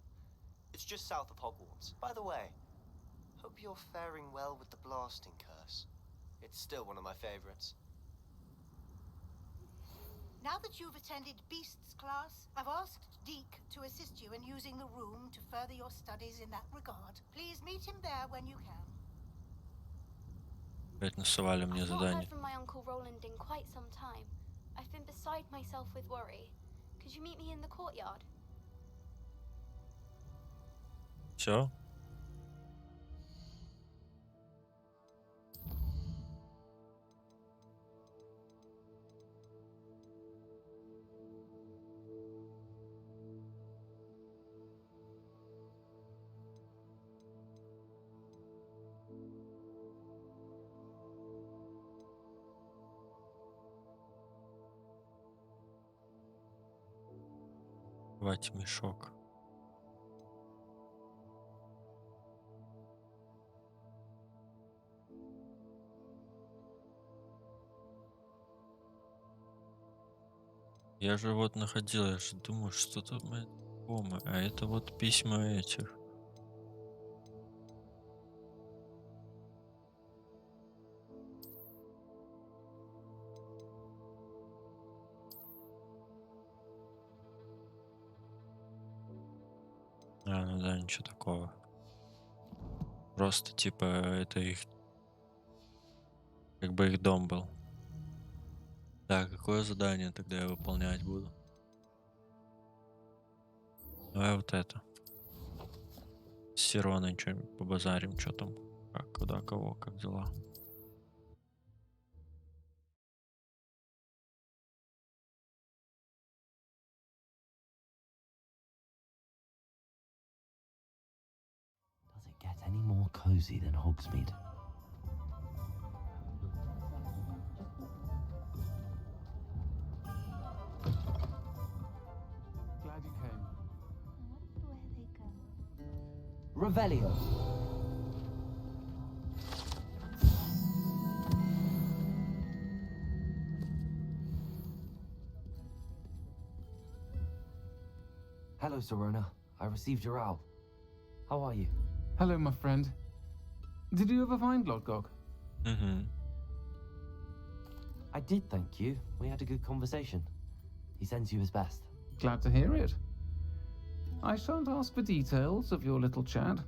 It's just south of Hogwarts. By the way, hope you're faring well with the blasting curse. It's still one of my favorites. Now that you've attended Beasts class, I've asked Deke to assist you in using the room to further your studies in that regard. Please meet him there when you can. Опять насовали мне I've not heard задание. from my Uncle Roland in quite some time. I've been beside myself with worry. Could you meet me in the courtyard? Все? Давайте мешок. Я же вот находил, я же думаю, что-то знакомое. А это вот письма этих. А, ну да, ничего такого. Просто типа это их, как бы их дом был. Так, какое задание тогда я выполнять буду? Давай вот это. С Сироной что-нибудь побазарим, что там, как, куда, кого, как дела. Does it get any more cozy than Hogsmeade? Glad you came. Where they go. Revelio. Hello, Serona. I received your owl. How are you? Hello, my friend. Did you ever find Lodgok? I did, thank you. We had a good conversation. He sends you his best. Glad to hear it. I shan't ask for details of your little chat.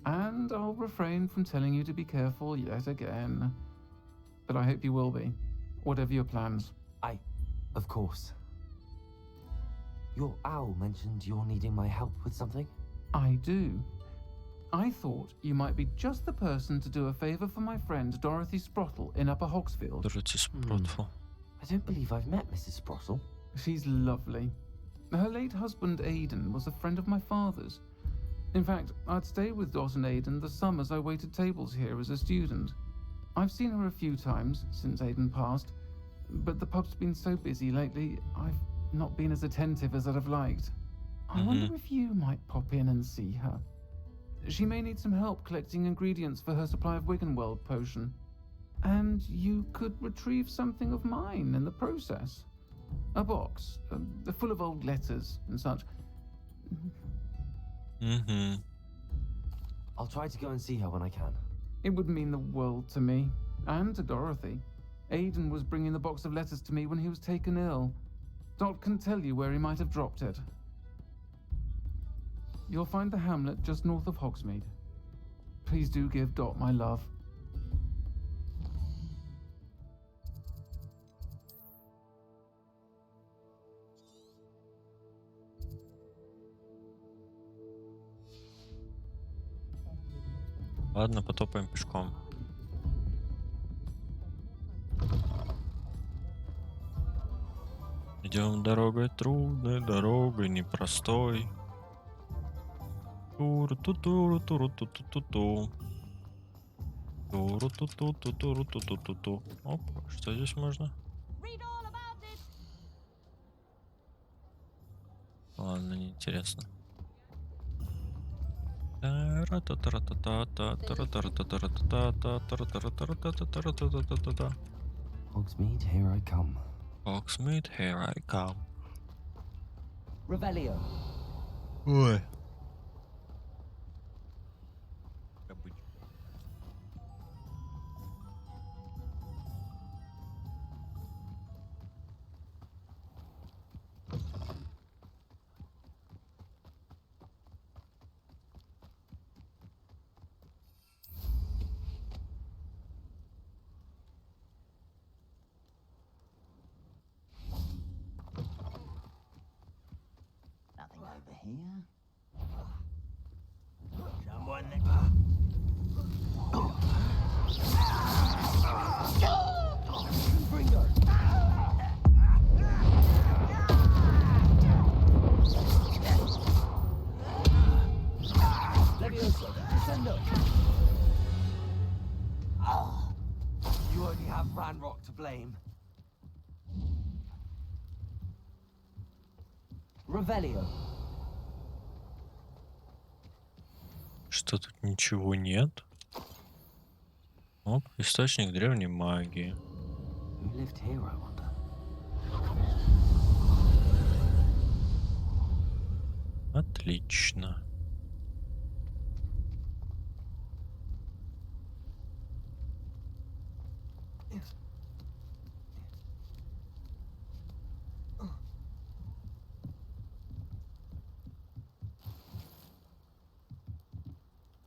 And I'll refrain from telling you to be careful yet again. But I hope you will be, whatever your plans. Of course. Your owl mentioned you're needing my help with something? I do. I thought you might be just the person to do a favor for my friend Dorothy Sprottle in Upper Hogsfield. Dorothy Sprottle. I don't believe I've met Mrs. Sprottle. She's lovely. Her late husband Aidan was a friend of my father's. In fact, I'd stay with Dot and Aidan the summers I waited tables here as a student. I've seen her a few times since Aidan passed, but the pub's been so busy lately, I've not been as attentive as I'd have liked. I wonder if you might pop in and see her. She may need some help collecting ingredients for her supply of Wiggenweld potion. And you could retrieve something of mine in the process. A box, full of old letters and such. I'll try to go and see her when I can. It would mean the world to me, and to Dorothy. Aidan was bringing the box of letters to me when he was taken ill. Dot can tell you where he might have dropped it. You'll find the hamlet just north of Hogsmeade. Please do give Dot my love. Ладно, потопаем пешком. Идем дорогой трудной, дорогой непростой. Туру-ту-туру-туру-ту-ту-ту-ту. Туру-ту-ту-ту-туру-ту-ту-ту-ту. Оп, что здесь можно? Ладно, неинтересно. Hogsmeade, here I come. Hogsmeade, here I come. Revelio. Ой. Nothing over here. Someone Bringo. Levioso, descendo. You only have Ranrock to blame. Revelio. Что тут ничего нет? Оп, источник древней магии. Who lived here, I wonder? Отлично.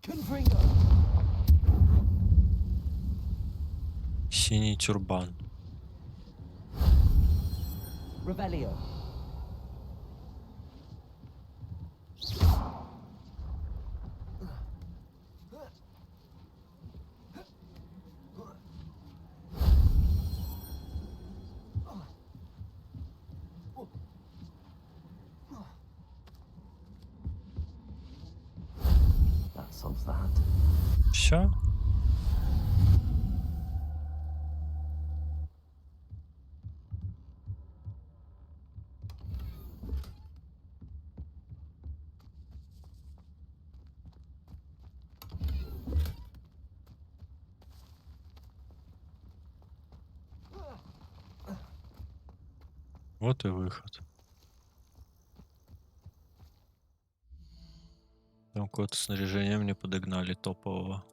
Confringo. Синий тюрбан. Revelio. That solves that. Все. Вот и выход. Там какое-то снаряжение мне подогнали топового.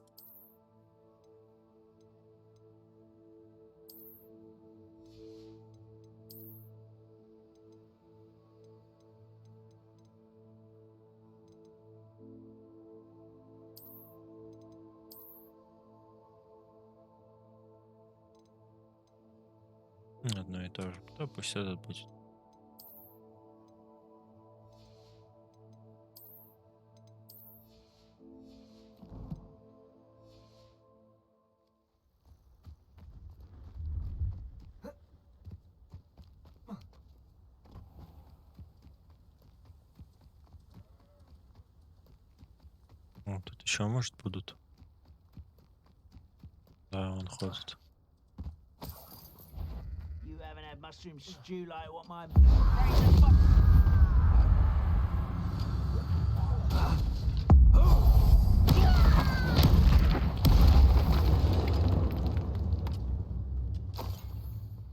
Одно и то же. Да, пусть этот будет. О, тут еще, может, будут. Да, он ходит. You haven't had mushroom stew like what my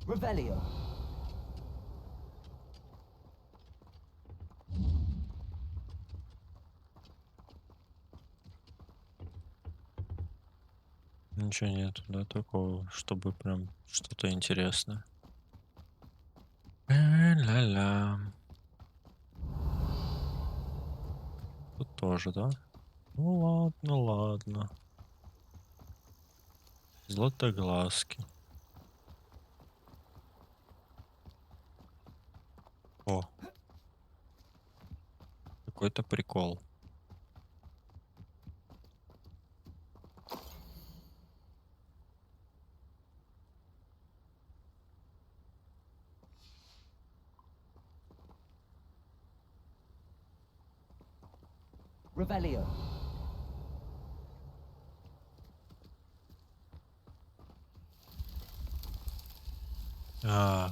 Revelio. Ничего нету, да, такого, чтобы прям что-то интересное. Ля-ля. Тут тоже, да? Ну ладно, ладно. Златоглазки. О. Какой-то прикол. Revelio. А.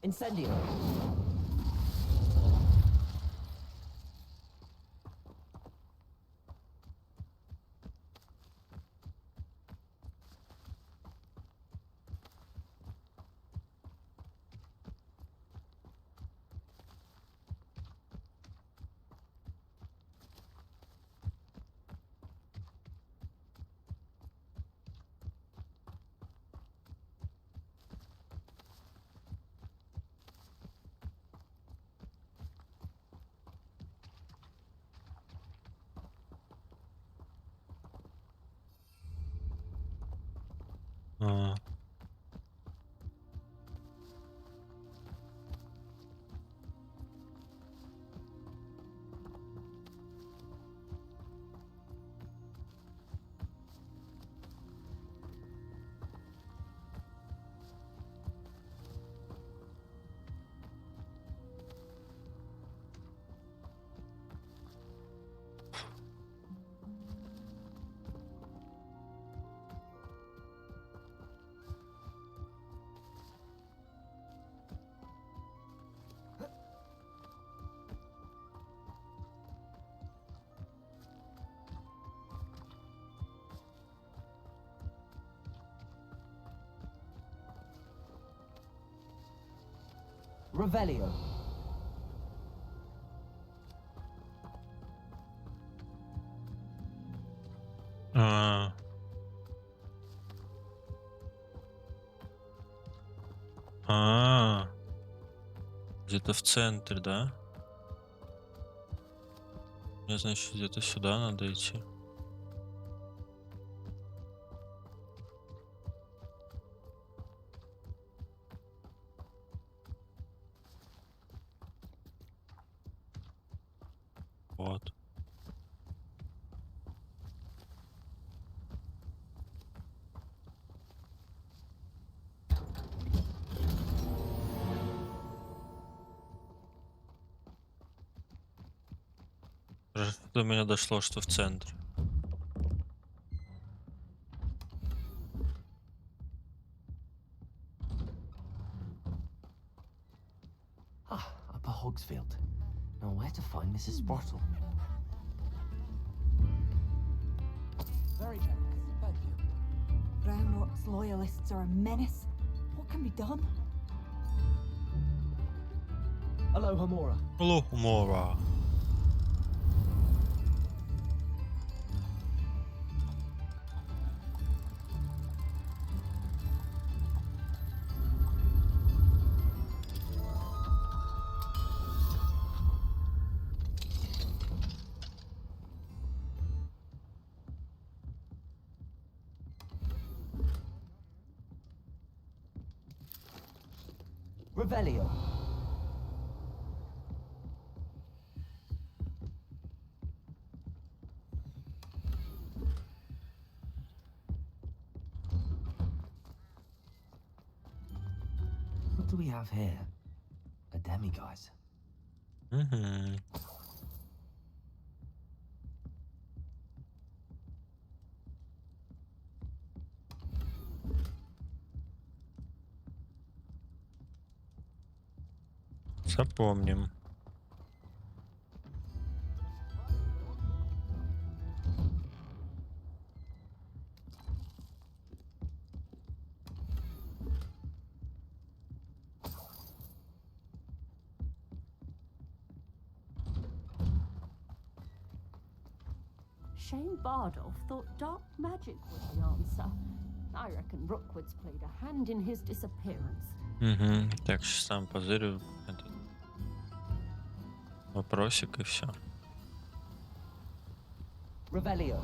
Incendio. А. Revelio. А. А. Где-то в центре, да? Мне, значит, где-то сюда надо идти. Вот. До меня дошло, что в центре. Ah, Upper Hogsfield. Now where to find Mrs. Sprottle? Very generous, thank you. Brown Rock's loyalists are a menace. What can be done? Hello, Hamora. Hello, Mora. Revelio. What do we have here? A demiguise. Угу. Запомним. Shane Bardolph thought dark magic was the answer. I reckon Rookwood's played a hand in his disappearance. Угу. Так, сейчас сам позырю этот вопросик и все. Revelio.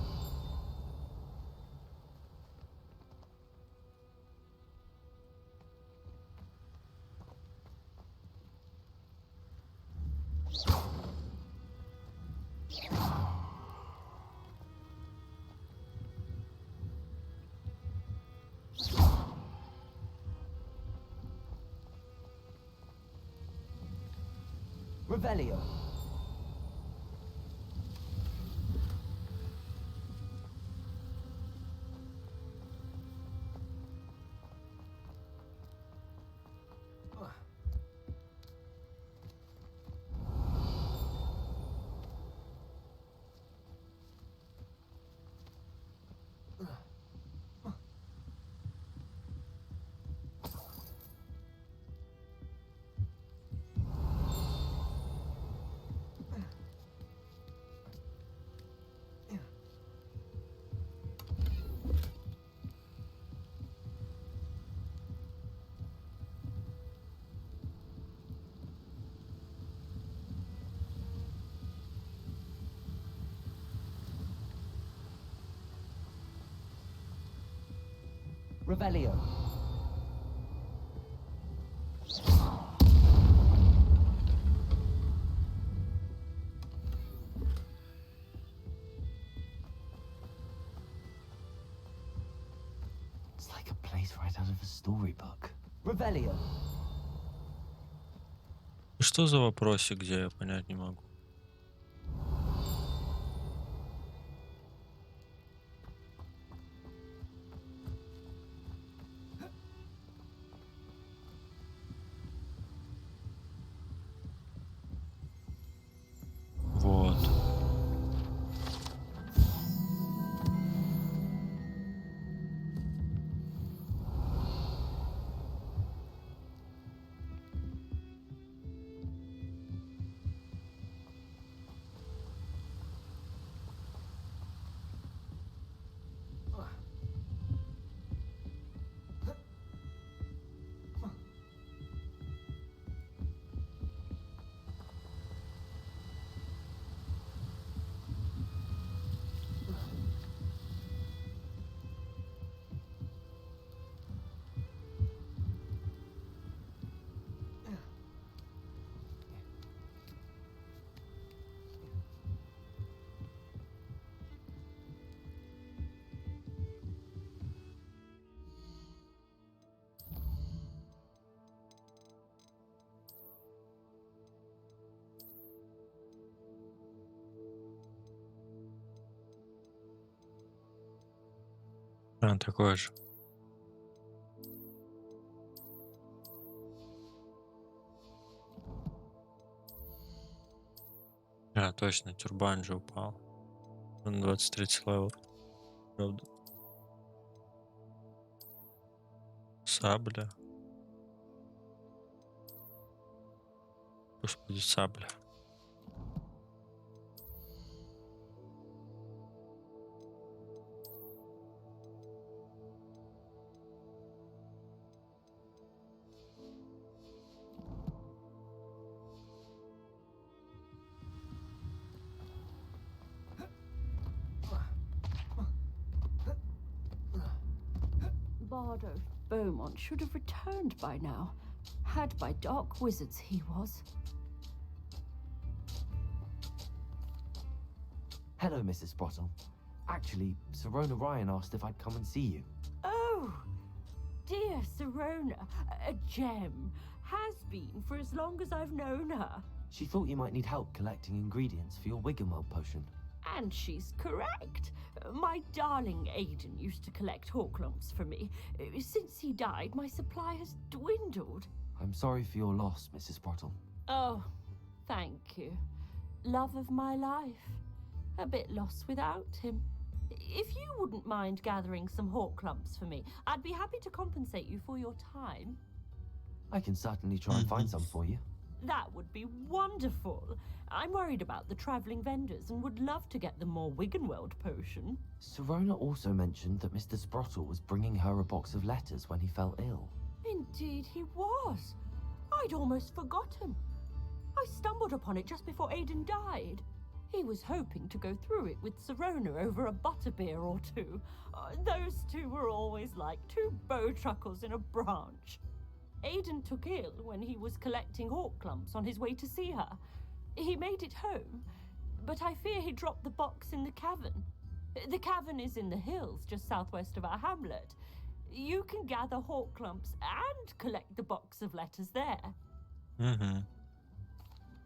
Revelio. Revelio. It's like a place right out of a storybook. Revelio. Что за вопросик, где я понять не могу? Вот. Такое же. Точно, тюрбан же упал. На 23 левел. Правда. Сабля. Пусть будет сабля. Bardolph Beaumont should have returned by now. Had by dark wizards he was. Hello, Mrs. Sprottle. Actually, Sirona Ryan asked if I'd come and see you. Oh, dear Sirona, a gem. Has been for as long as I've known her. She thought you might need help collecting ingredients for your Wiggenweld potion. And she's correct. My darling Aiden used to collect Horklumps for me. Since he died, my supply has dwindled. I'm sorry for your loss, Mrs. Sprottle. Oh, thank you. Love of my life. A bit lost without him. If you wouldn't mind gathering some Horklumps for me, I'd be happy to compensate you for your time. I can certainly try and find some for you. That would be wonderful. I'm worried about the travelling vendors and would love to get them more Wiggenweld potion. Sirona also mentioned that Mr. Sprottle was bringing her a box of letters when he fell ill. Indeed he was. I'd almost forgotten. I stumbled upon it just before Aiden died. He was hoping to go through it with Sirona over a butterbeer or two. Those two were always like two bowtruckles in a branch. Aiden took ill when he was collecting Horklumps on his way to see her. He made it home, but I fear he dropped the box in the cavern. The cavern is in the hills just southwest of our hamlet. You can gather Horklumps and collect the box of letters there.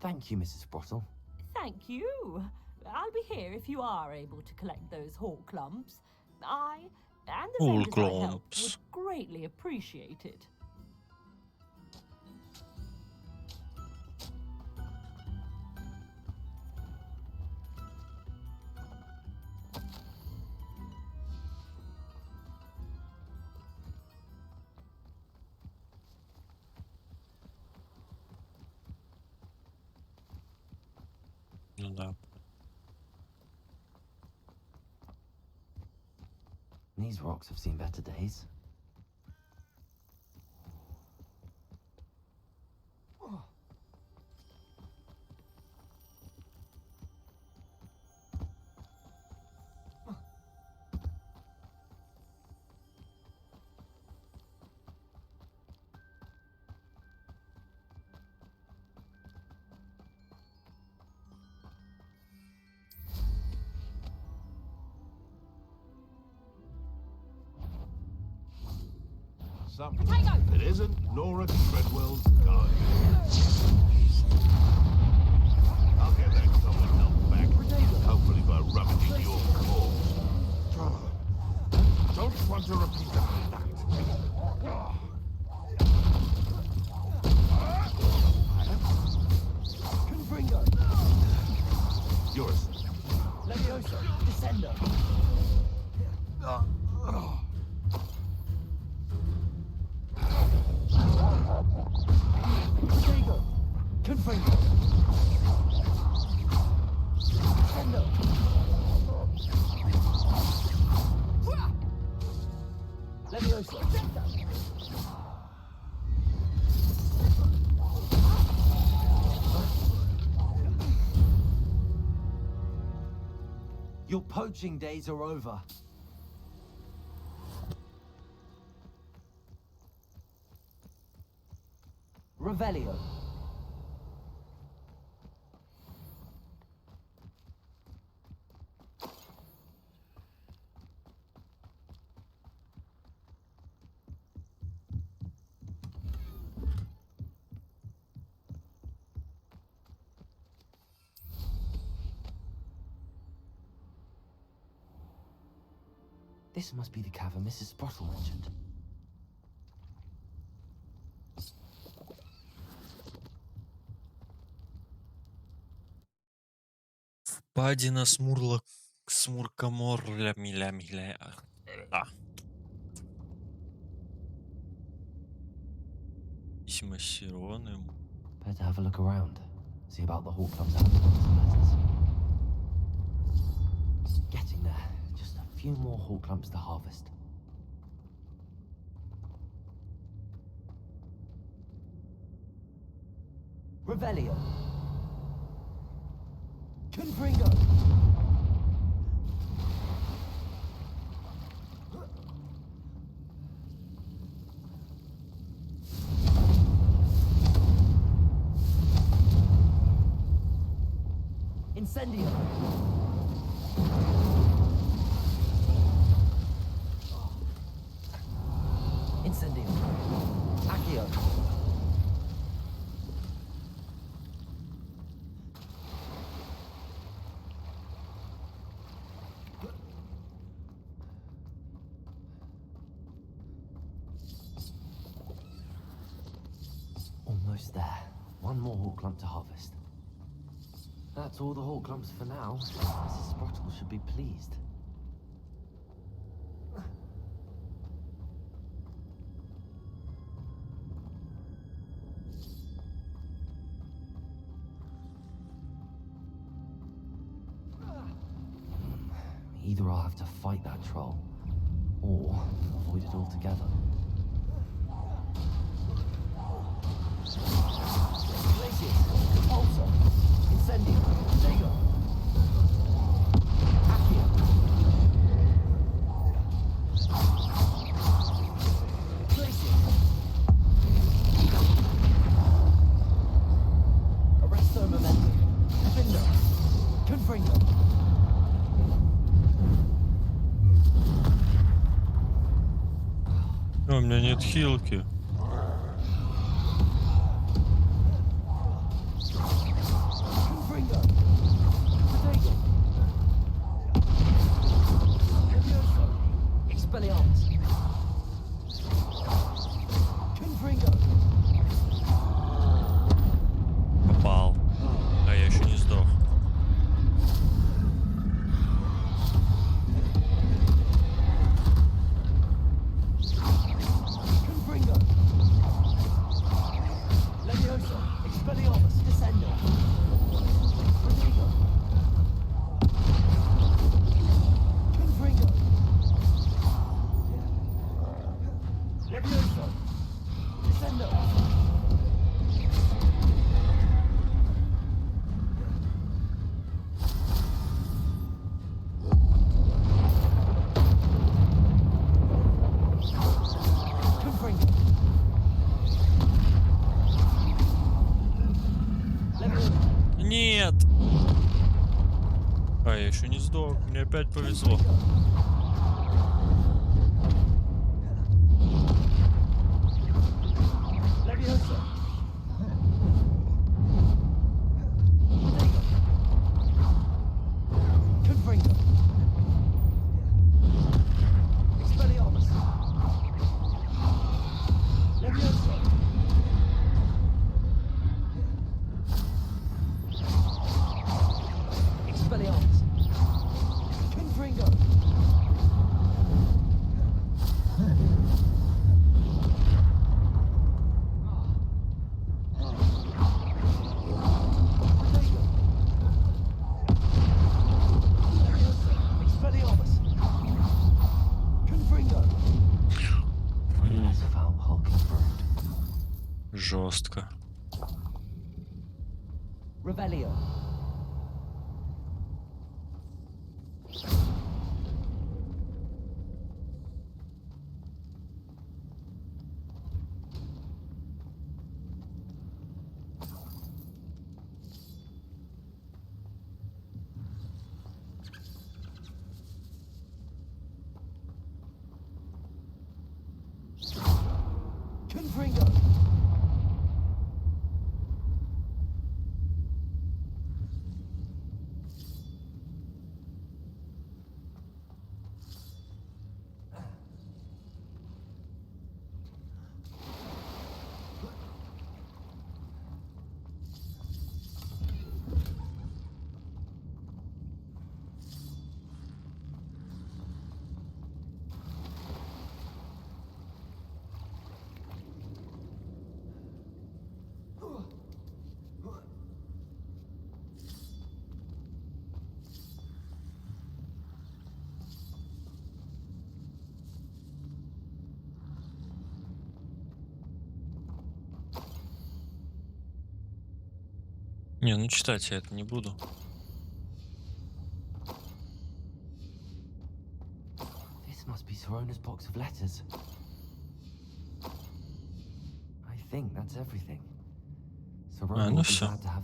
Thank you, Mrs. Sprottle. Thank you. I'll be here if you are able to collect those Horklumps. I and the vendors I helped would greatly appreciate it. Ну да. These rocks have seen better days. Something that isn't Laura Treadwell's gun. I'll get that common help back, hopefully by rummaging your core. Don't want to repeat that. Confringo! Yours. Levioso! Descendo! Diego! Confringo! Descendo! Levioso! Your poaching days are over. Revelio. This must be the cavern Mrs. Sprottle mentioned. Впадина Смуркаморля миля. Да. Письма Сироны. Better have a look around. See about the Horklumps and the box of letters. Getting there. Just a few more Horklumps to harvest. Revelio. Confringo. Incendio. Incendio. Accio. Almost there. One more hawk clump to harvest. That's all the hawk clumps for now. Mrs. Sprottle should be pleased. Either I'll have to fight that troll, or avoid it altogether. Glacius, Pulsar, Incendio, Dago, Accio. Glacius. Arresto Momentum, Findo, Confringo. У меня нет хилки. Попал. А я еще не сдох. Нет! А, я еще не сдох. Мне опять повезло. Жестко. Revelio. Confringo. Не, ну читать я это не буду. This must be Sorona's box of letters. I think that's everything. Sorona Ну will be все. glad to have.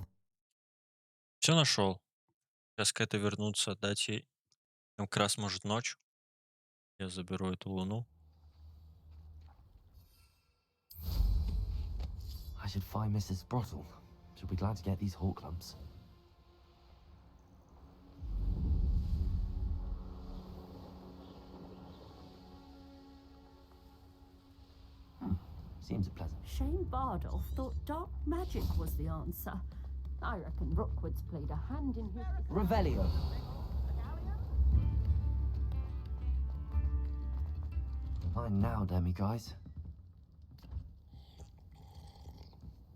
Все нашел. Сейчас к этой вернуться, отдать ей. Там как раз может ночь. Я заберу эту луну. I should find Mrs. Sprottle. She'll be glad to get these hawk lumps. Seems pleasant. Shane Bardolph thought dark magic was the answer. I reckon Rookwood's played a hand in his... Revelio. Mine now, demiguise.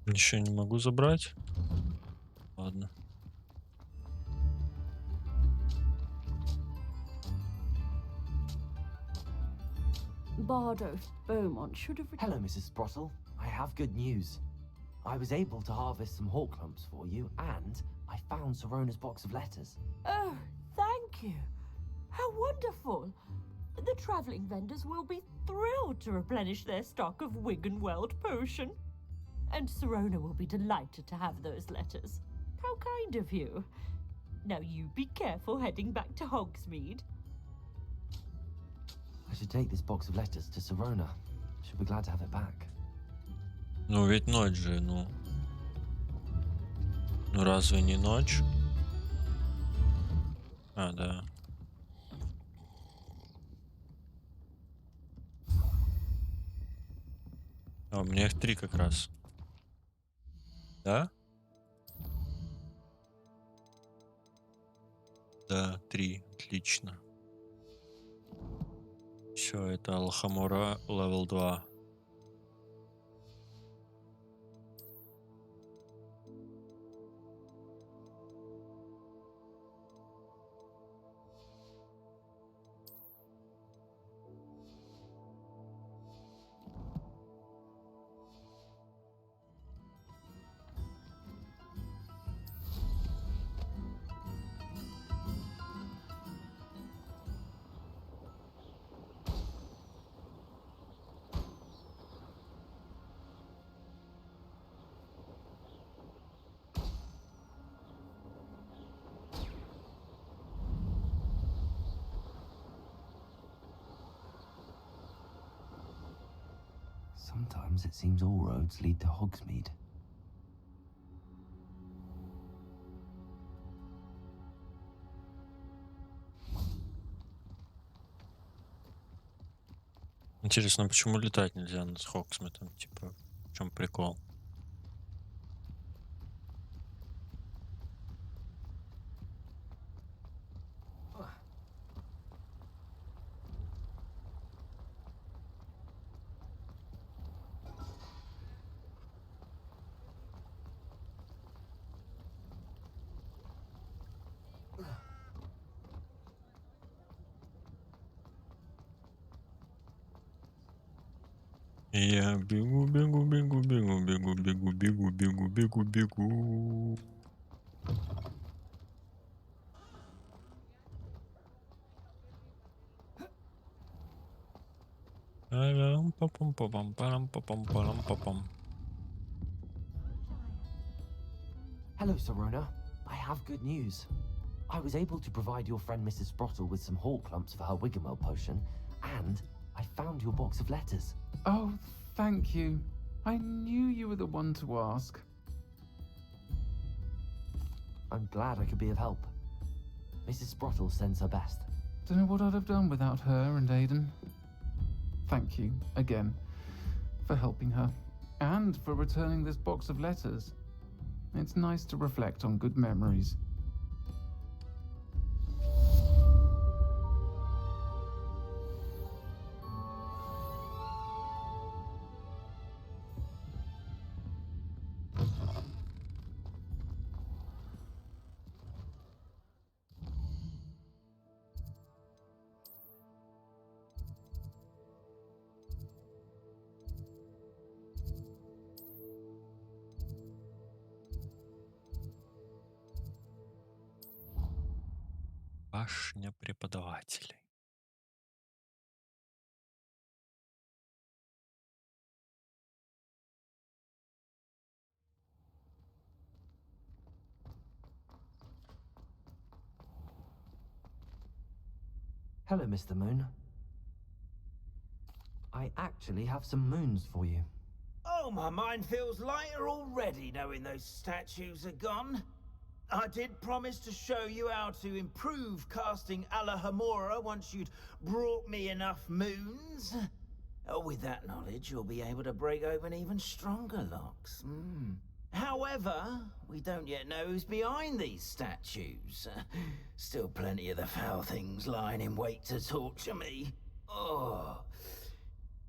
Ничего не могу забрать. Ладно. Bardolph Beaumont should have... Hello, Mrs. Sprottle. I have good news. I was able to harvest some hawk lumps for you, and I found Sorona's box of letters. Oh, thank you. How wonderful. The travelling vendors will be thrilled to replenish their stock of Wiggenweld potion. And Sorona will be delighted to have those letters. How kind of you. Now you be careful heading back to Hogsmeade. I should take this box of letters to Sorona. She'll be glad to have it back. Ну ведь ночь же, ну. Ну разве не ночь? А, да. А, у меня их 3 как раз. Да? Да, 3. Отлично. Все, это Алхамора левел 2. Sometimes it seems all roads lead to Hogsmeade. Интересно, почему летать нельзя над Хоксмитом? Типа, в чем прикол? Я бегу, бегу, бегу, бегу, бегу, бегу, бегу, бегу, бегу, бегу. Парам-папам-папам-парам-папам-парам-папам. Hello, Sorona. I have good news. I was able to provide your friend Mrs. Sprottle with some hawk lumps for her Wiggenweld potion, and I found your box of letters. Oh, thank you. I knew you were the one to ask. I'm glad I could be of help. Mrs. Sprottle sends her best. Don't know what I'd have done without her and Aidan. Thank you, again, for helping her, and for returning this box of letters. It's nice to reflect on good memories. Башня преподавателей. Hello, Mr. Moon. I actually have some moons for you. Oh, my mind feels lighter already knowing those statues are gone. I did promise to show you how to improve casting Alahamora once you'd brought me enough moons. With that knowledge, you'll be able to break open even stronger locks. However, we don't yet know who's behind these statues. Still plenty of the foul things lying in wait to torture me. Oh.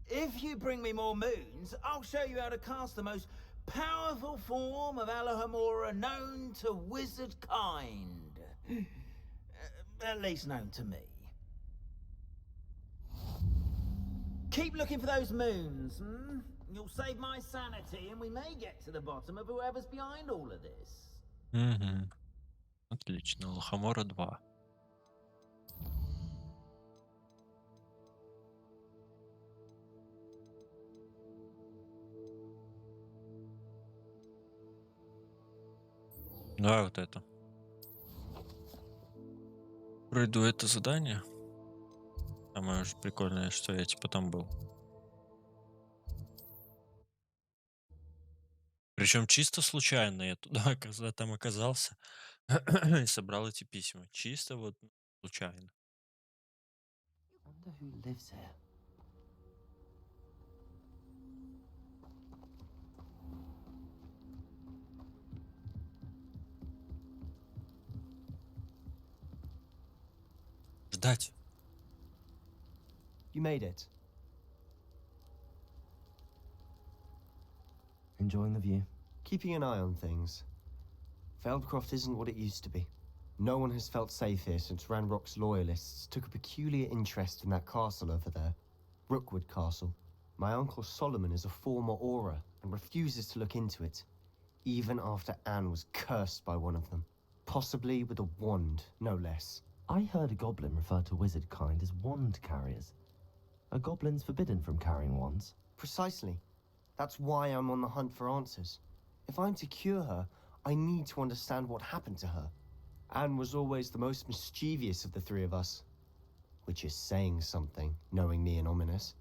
If you bring me more moons, I'll show you how to cast the most powerful form of Alahamora known to wizard kind. At least known to me. Keep looking for those moons, You'll save my sanity, and we may get to the bottom of whoever's behind all of this. Отлично. Лохомора 2. Давай вот это. Пройду это задание. Самое же прикольное, что я типа там был. Причем чисто случайно я туда там оказался и собрал эти письма. Чисто вот случайно. Wonder who lives here. Ждать. You made it. Enjoying the view. Keeping an eye on things. Feldcroft isn't what it used to be. No one has felt safe here since Ranrock's loyalists took a peculiar interest in that castle over there. Rookwood Castle. My uncle Solomon is a former Auror and refuses to look into it, even after Anne was cursed by one of them. Possibly with a wand, no less. I heard a goblin refer to wizard kind as wand carriers. Are goblins forbidden from carrying wands? Precisely. That's why I'm on the hunt for answers. If I'm to cure her, I need to understand what happened to her. Anne was always the most mischievous of the three of us. Which is saying something, knowing me and Ominous.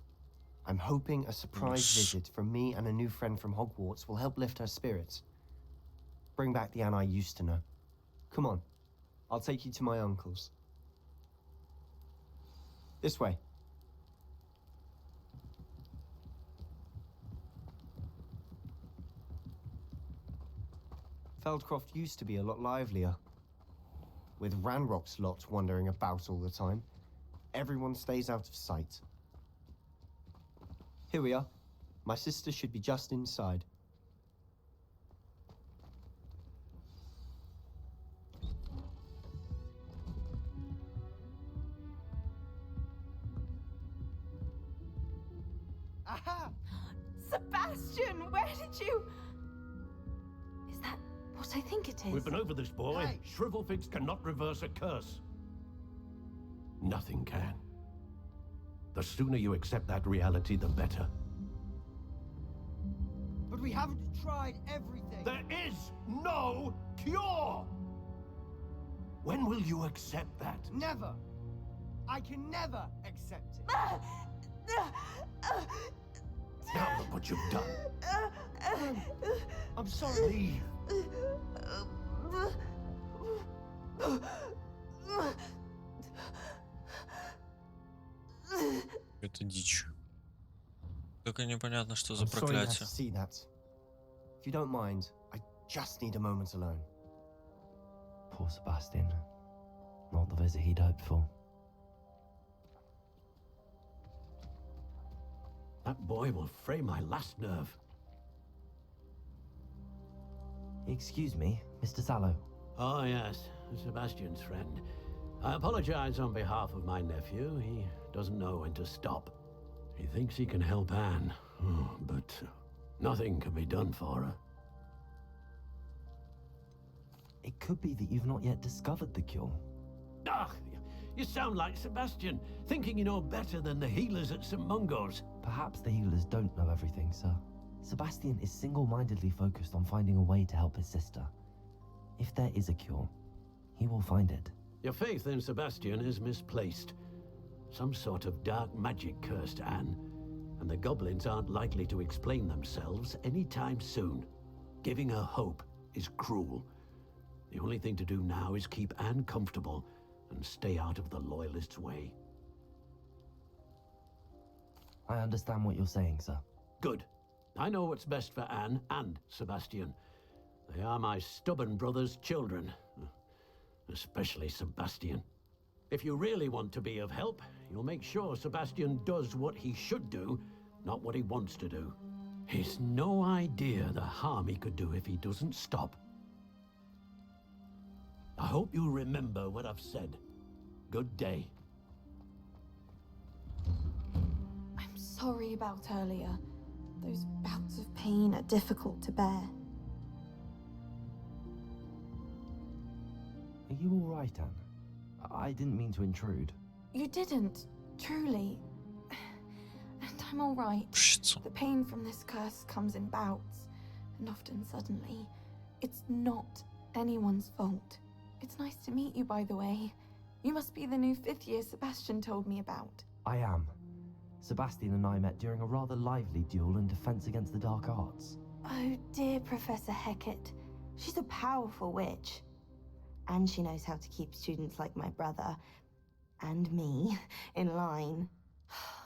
I'm hoping a surprise visit from me and a new friend from Hogwarts will help lift her spirits. Bring back the Anne I used to know. Come on, I'll take you to my uncle's. This way. Feldcroft used to be a lot livelier. With Ranrock's lot wandering about all the time, everyone stays out of sight. Here we are. My sister should be just inside. Aha! Sebastian, where did you... Is that what I think it is? We've been over this, boy. Hey. Shrivelfigs cannot reverse a curse. Nothing can. The sooner you accept that reality, the better. But we haven't tried everything. There is no cure! When will you accept that? Never. I can never accept it. Now look what you've done. I'm sorry. Это дичь. Только непонятно, что за I'm sorry you had to проклятие. see that. If you don't mind, I just need a moment alone. Poor Sebastian. Not the visit he'd hoped for. That boy will fray my last nerve. Excuse me, Mr. Sallow. Oh, yes, Sebastian's friend. I apologize on behalf of my nephew. He doesn't know when to stop. He thinks he can help Anne, but nothing can be done for her. It could be that you've not yet discovered the cure. Ah, you sound like Sebastian, thinking you know better than the healers at St. Mungo's. Perhaps the healers don't know everything, sir. Sebastian is single-mindedly focused on finding a way to help his sister. If there is a cure, he will find it. Your faith in Sebastian is misplaced. Some sort of dark magic cursed Anne, and the goblins aren't likely to explain themselves anytime soon. Giving her hope is cruel. The only thing to do now is keep Anne comfortable and stay out of the Loyalists' way. I understand what you're saying, sir. Good. I know what's best for Anne and Sebastian. They are my stubborn brother's children. Especially Sebastian. If you really want to be of help, you'll make sure Sebastian does what he should do, not what he wants to do. He's no idea the harm he could do if he doesn't stop. I hope you'll remember what I've said. Good day. I'm sorry about earlier. Those bouts of pain are difficult to bear. Are you all right, Anne? I didn't mean to intrude. You didn't, truly. And I'm all right. The pain from this curse comes in bouts, and often suddenly. It's not anyone's fault. It's nice to meet you, by the way. You must be the new 5th year Sebastian told me about. I am. Sebastian and I met during a rather lively duel in defense against the dark arts. Oh dear, Professor Hecat. She's a powerful witch. And she knows how to keep students like my brother, and me, in line.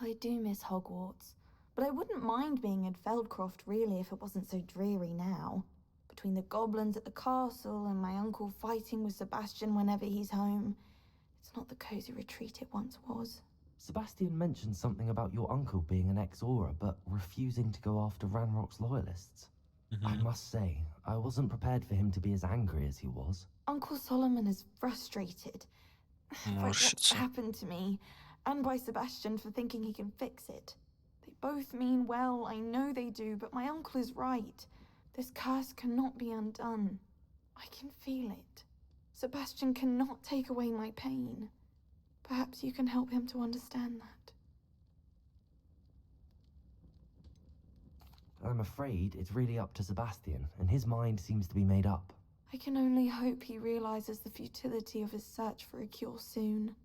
I do miss Hogwarts, but I wouldn't mind being in Feldcroft really if it wasn't so dreary now. Between the goblins at the castle and my uncle fighting with Sebastian whenever he's home, it's not the cozy retreat it once was. Sebastian mentioned something about your uncle being an ex-Auror, but refusing to go after Ranrock's loyalists. I must say, I wasn't prepared for him to be as angry as he was. Uncle Solomon is frustrated by what happened to me, and by Sebastian for thinking he can fix it. They both mean well, I know they do, but my uncle is right. This curse cannot be undone. I can feel it. Sebastian cannot take away my pain. Perhaps you can help him to understand that. I'm afraid it's really up to Sebastian, and his mind seems to be made up. I can only hope he realizes the futility of his search for a cure soon.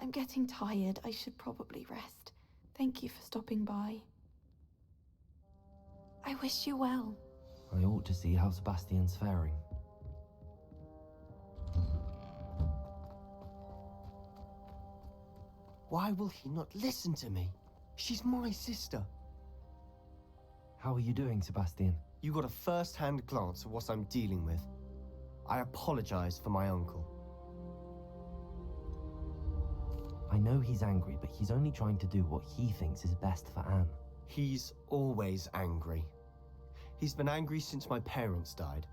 I'm getting tired. I should probably rest. Thank you for stopping by. I wish you well. I ought to see how Sebastian's faring. Why will he not listen to me? She's my sister. How are you doing, Sebastian? You got a first-hand glance of what I'm dealing with. I apologize for my uncle. I know he's angry, but he's only trying to do what he thinks is best for Anne. He's always angry. He's been angry since my parents died.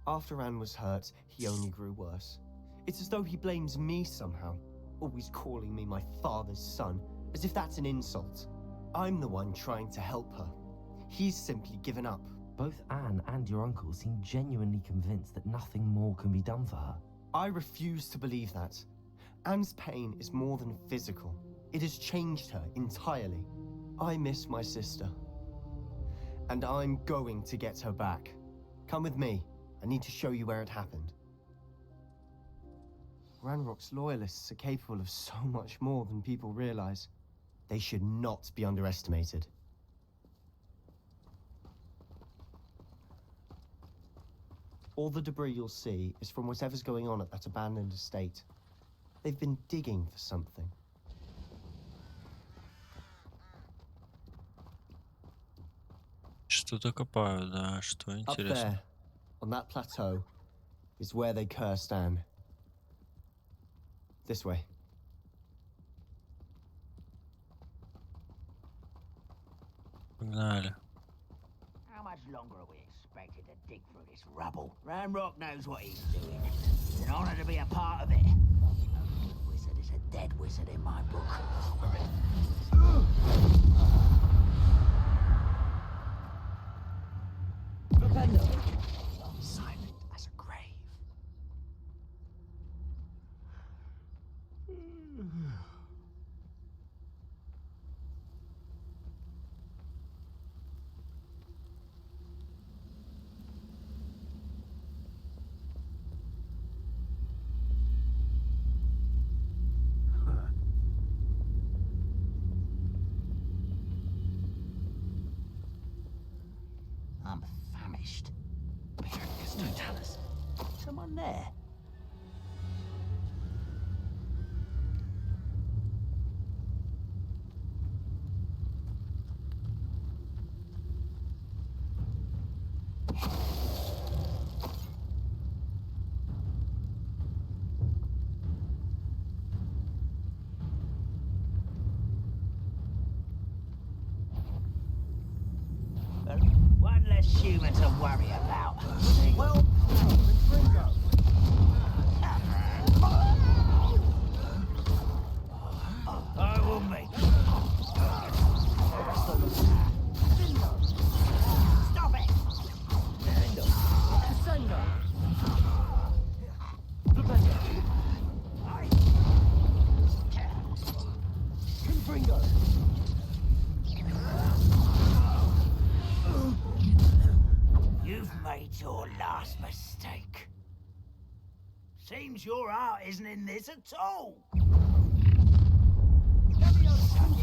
After Anne was hurt, he only grew worse. It's as though he blames me somehow, always calling me my father's son, as if that's an insult. I'm the one trying to help her. He's simply given up. Both Anne and your uncle seem genuinely convinced that nothing more can be done for her. I refuse to believe that. Anne's pain is more than physical. It has changed her entirely. I miss my sister. And I'm going to get her back. Come with me. I need to show you where it happened. Ranrock's loyalists are capable of so much more than people realize. They should not be underestimated. All the debris you'll see is from whatever's going on at that abandoned estate. They've been digging for something. Что-то копаю, да, что Up интересно. there, on that plateau, is where they cursed Anne. This way. Погнали. How much longer are we expected to dig through this rubble? Ranrock knows what he's doing. It's an honor to be a part of it. A wizard is a dead wizard in my book. Silent as a grave. I'm famished. There's no tellers. Someone there. One less human to worry about. Well, I will make it. Stop it! You've made your last mistake. Seems your heart isn't in this at all.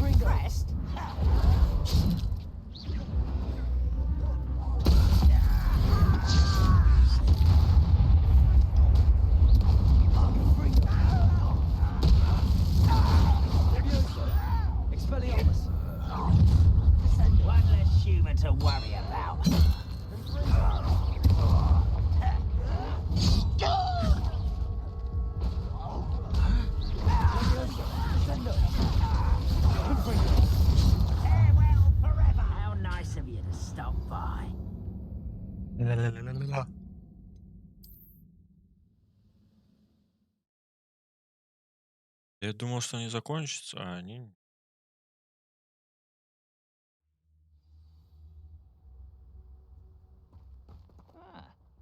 Impressed? One less human to worry about. Farewell forever. How nice of you to stop by. Я думал, что они закончатся, а они...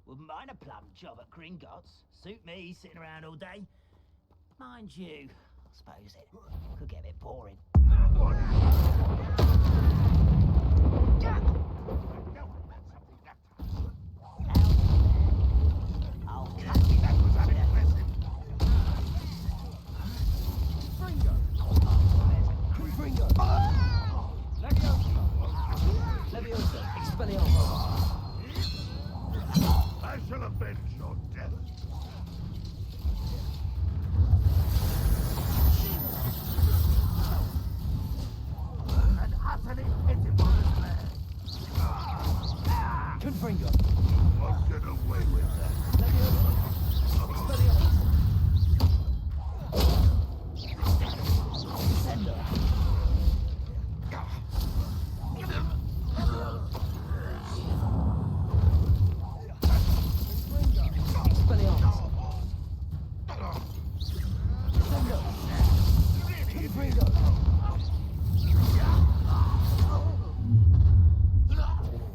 Wouldn't mind a plum job at Gringotts. Suit me, sitting around all day. Mind you, I suppose it could get a bit boring. I shall avenge your death. An utterly pitiful affair. Confringo. Won't get away with that.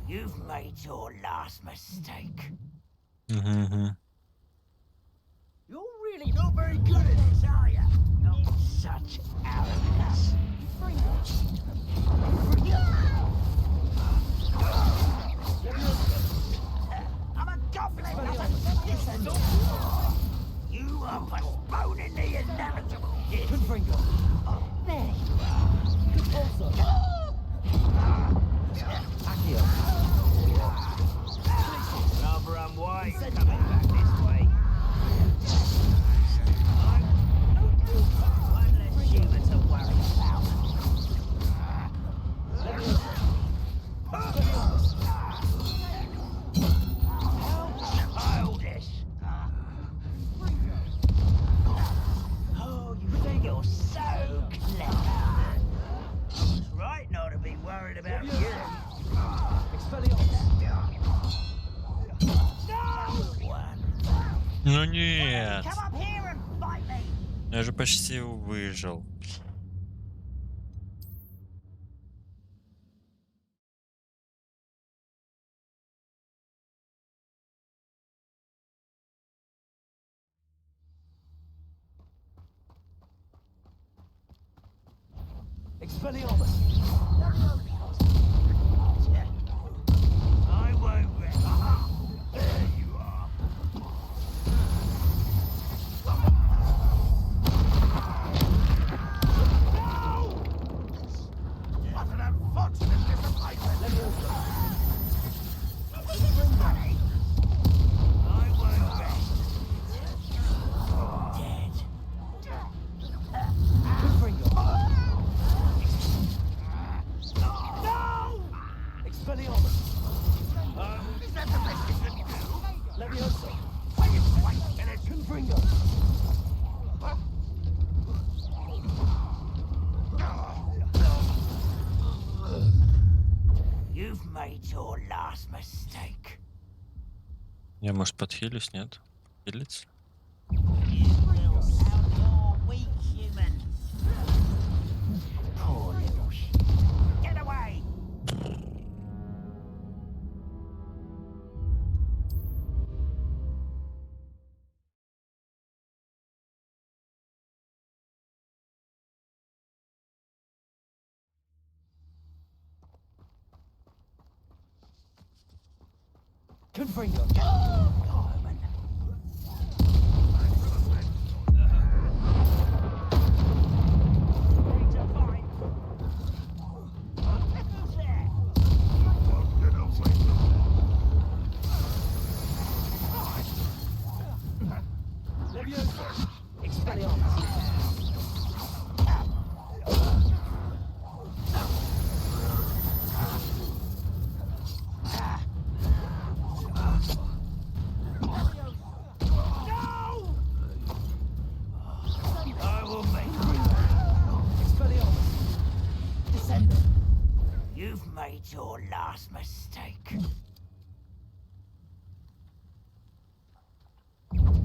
You've made your last mistake. Угу. You're really not very good at this, are you? Not such arrogance. I'm a goblin, not a citizen. You are postponing the inevitable. There you are. Rather unwise coming back this way. One less human to worry about. Childish. Oh, you think you're so clever. It's right not to be worried about you. Ну нет. Come up here and fight me. Я же почти выжил. Expelliarmus. I won't rest. There you are. What an unfortunate disappointment. Is that the best you can do? Levioso. Wait a minute. Confringo. You've made your last mistake. Я, может, подхилюсь, нет? Хилиться? Weak human. Poor little shit. Get away! Confringo. You've made your last mistake.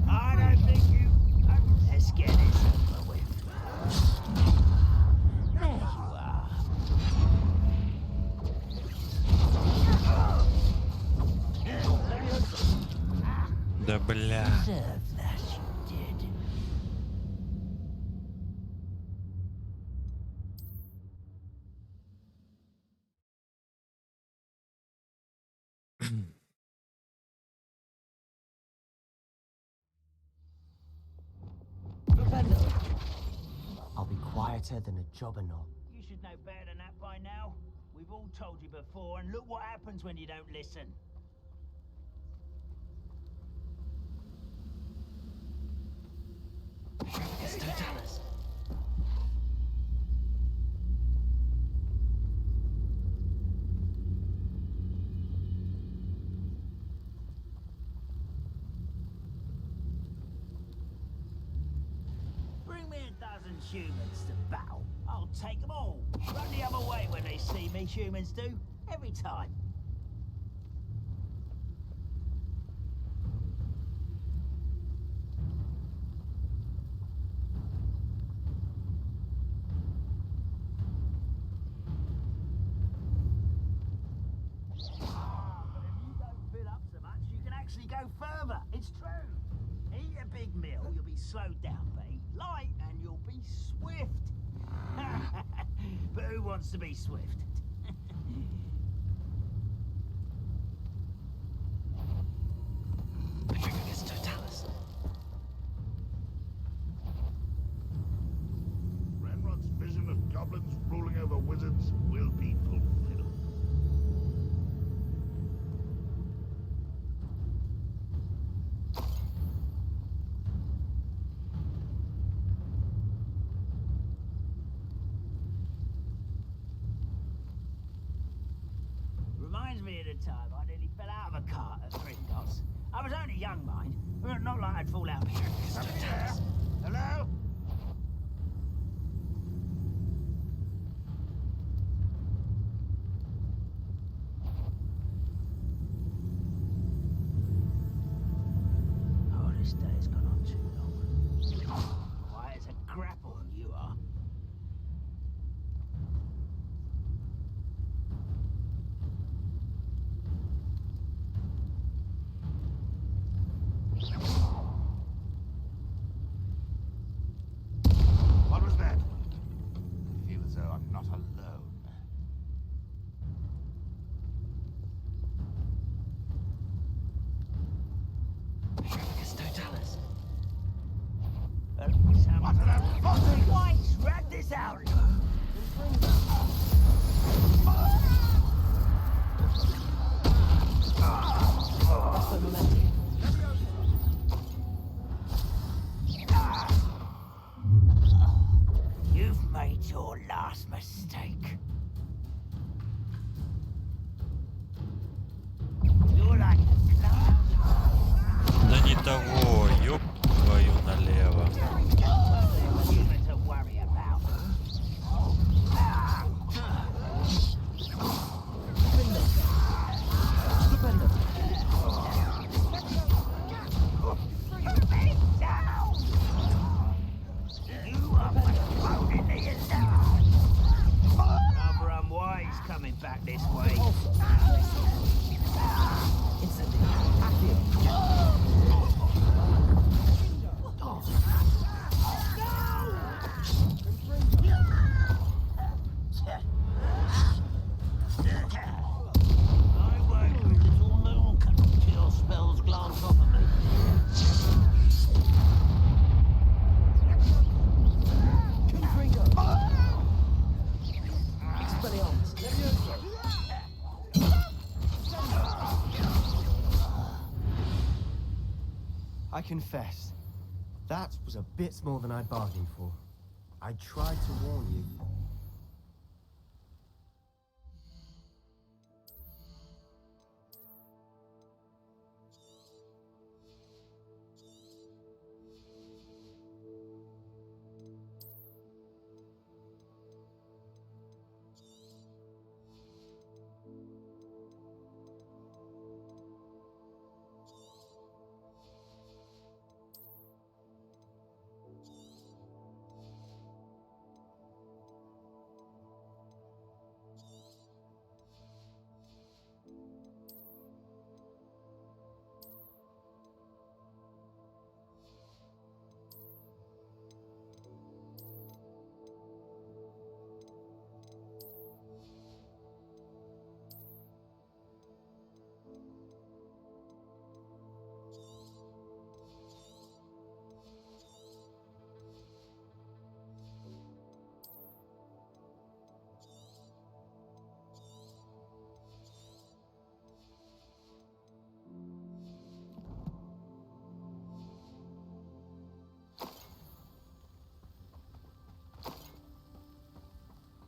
I don't think you... Let's get this over with. There you are. Да бля. Deserve that, you did. I'll be quieter than a jobberknoll. You should know better than that by now. We've all told you before, and look what happens when you don't listen. It's totalis. Bring me 12 humans to battle. I'll take them all. Run the other way when they see me, humans do. Every time. But if you don't fill up so much, you can actually go further. It's true. Eat a big meal, you'll be slowed down, but eat light and you'll be swift. But who wants to be swift? It's totalis. Renrod's vision of goblins ruling over wizards will be fulfilled. Reminds me of the time I nearly fell out of a cart at Gringotts. I was only young, mind. Not like I'd fall out of it. Hello? Oh, this day has gone on too long. Quiet as a grapple, you are. back this way. Instantly. Accio. I work with little moon kill spells glance off of me. Confringo. Expelliarmus. I confess, that was a bit more than I bargained for. I tried to warn you.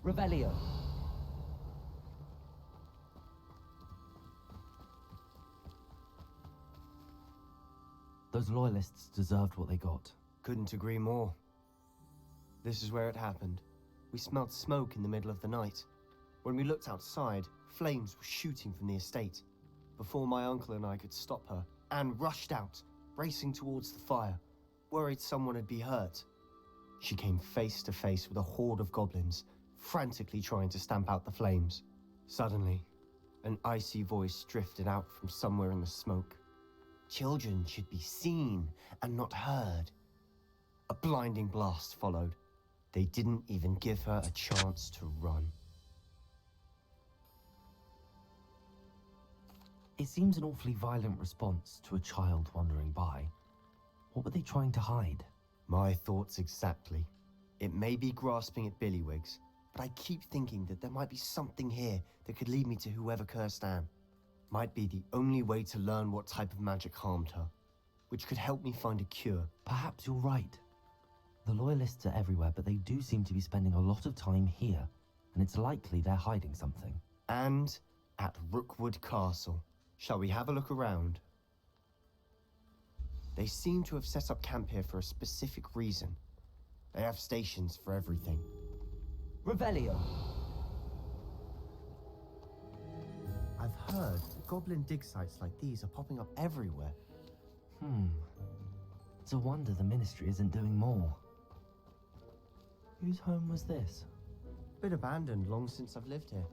Revelio. Those loyalists deserved what they got. Couldn't agree more. This is where it happened. We smelled smoke in the middle of the night. When we looked outside, flames were shooting from the estate. Before my uncle and I could stop her, Anne rushed out, racing towards the fire, worried someone had been hurt. She came face to face with a horde of goblins, frantically trying to stamp out the flames. Suddenly, an icy voice drifted out from somewhere in the smoke. Children should be seen and not heard. A blinding blast followed. They didn't even give her a chance to run. It seems an awfully violent response to a child wandering by. What were they trying to hide? My thoughts exactly. It may be grasping at billywhigs, but I keep thinking that there might be something here that could lead me to whoever cursed Anne. Might be the only way to learn what type of magic harmed her, which could help me find a cure. Perhaps you're right. The loyalists are everywhere, but they do seem to be spending a lot of time here, and it's likely they're hiding something. And at Rookwood Castle. Shall we have a look around? They seem to have set up camp here for a specific reason. They have stations for everything. Revelio. I've heard goblin dig sites like these are popping up everywhere. It's a wonder the Ministry isn't doing more. Whose home was this? Been abandoned long since I've lived here.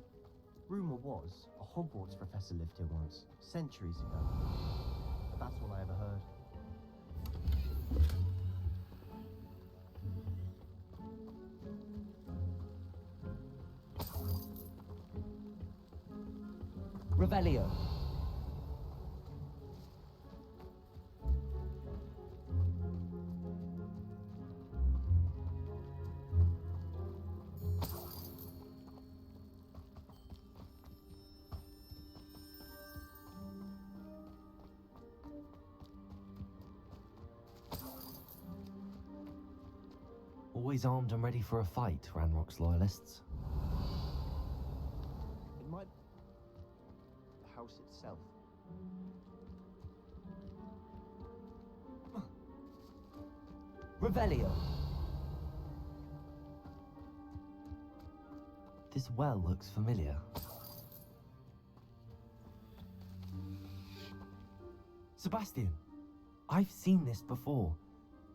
Rumor was a Hogwarts professor lived here once, centuries ago. But that's all I ever heard. Revelio. Always armed and ready for a fight, Ranrock's loyalists. It might... the house itself. Revelio. This well looks familiar. Sebastian, I've seen this before.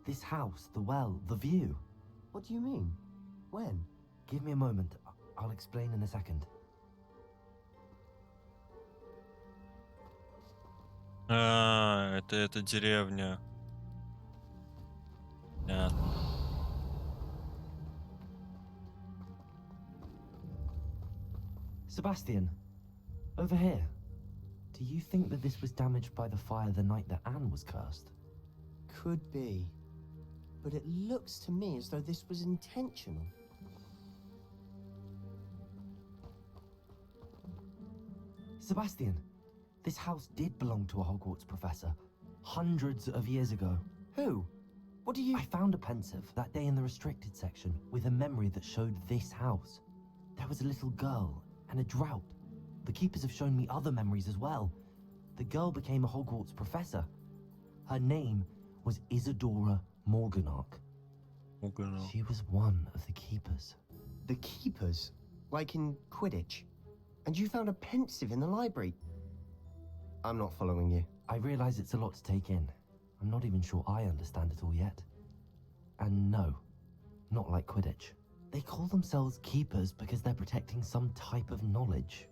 This house, the well, the view. What do you mean? When? Give me a moment. I'll explain in a second. А, это деревня. Понятно. Sebastian, over here. Do you think that this was damaged by the fire the night that Anne was cursed? Could be. But it looks to me as though this was intentional. Sebastian, this house did belong to a Hogwarts professor, hundreds of years ago. Who? What do you... I found a pensive that day in the restricted section with a memory that showed this house. There was a little girl and a drought. The keepers have shown me other memories as well. The girl became a Hogwarts professor. Her name was Isadora Morganach. She was one of the keepers. The keepers? Like in Quidditch? And you found a pensive in the library? I'm not following you. I realize it's a lot to take in. I'm not even sure I understand it all yet. And no, not like Quidditch. They call themselves keepers because they're protecting some type of knowledge.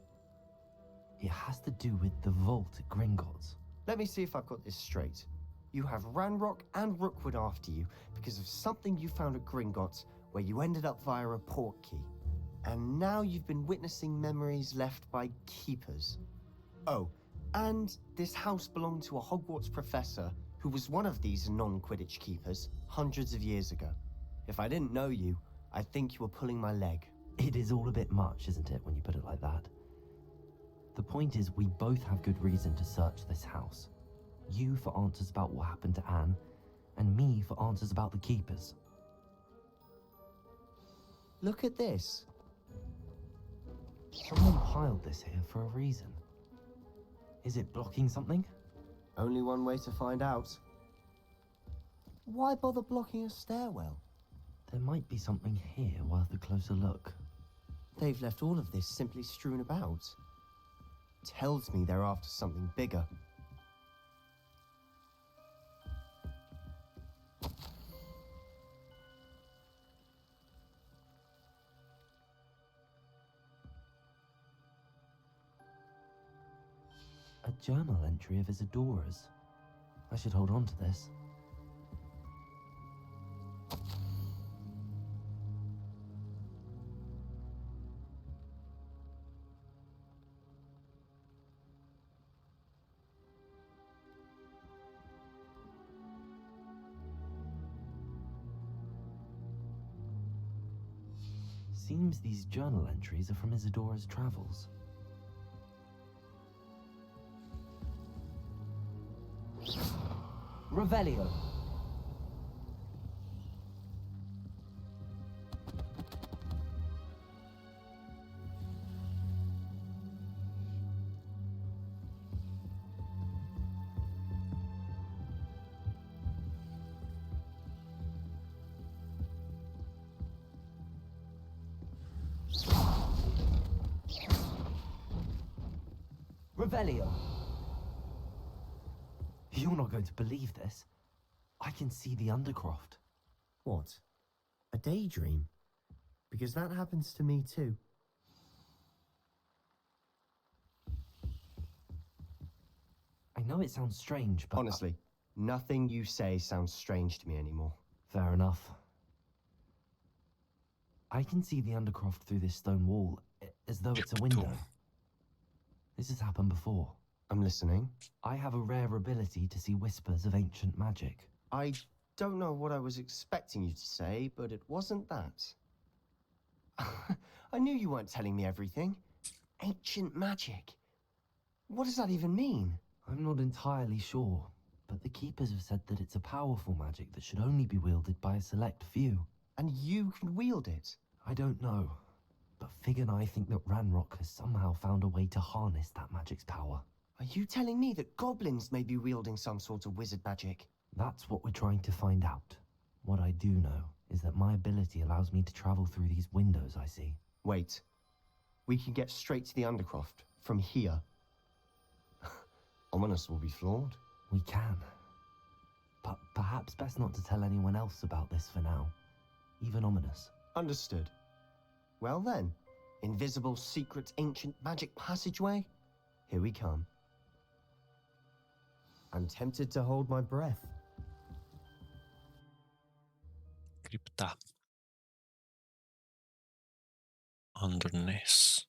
It has to do with the vault at Gringotts. Let me see if I've got this straight. You have Ranrock and Rookwood after you because of something you found at Gringotts where you ended up via a port key. And now you've been witnessing memories left by keepers. Oh, and this house belonged to a Hogwarts professor who was one of these non-Quidditch keepers hundreds of years ago. If I didn't know you, I'd think you were pulling my leg. It is all a bit much, isn't it, when you put it like that? The point is, we both have good reason to search this house. You for answers about what happened to Anne, and me for answers about the keepers. Look at this. Someone piled this here for a reason. Is it blocking something? Only one way to find out. Why bother blocking a stairwell? There might be something here worth a closer look. They've left all of this simply strewn about. Tells me they're after something bigger. A journal entry of Isadora's. I should hold on to this. Seems these journal entries are from Isadora's travels. Revelio. Revelio. You're not going to believe this. I can see the Undercroft. What? A daydream? Because that happens to me too. I know it sounds strange, but... Honestly, nothing you say sounds strange to me anymore. Fair enough. I can see the Undercroft through this stone wall, as though it's a window. This has happened before. I'm listening. I have a rare ability to see whispers of ancient magic. I don't know what I was expecting you to say, but it wasn't that. I knew you weren't telling me everything. Ancient magic. What does that even mean? I'm not entirely sure, but the Keepers have said that it's a powerful magic that should only be wielded by a select few. And you can wield it? I don't know, but Fig and I think that Ranrock has somehow found a way to harness that magic's power. Are you telling me that goblins may be wielding some sort of wizard magic? That's what we're trying to find out. What I do know is that my ability allows me to travel through these windows I see. Wait. We can get straight to the Undercroft from here. Ominous will be flawed. We can. But perhaps best not to tell anyone else about this for now. Even Ominous. Understood. Well then, invisible, secret, ancient magic passageway? Here we come. I'm tempted to hold my breath. Крипта. Underneath.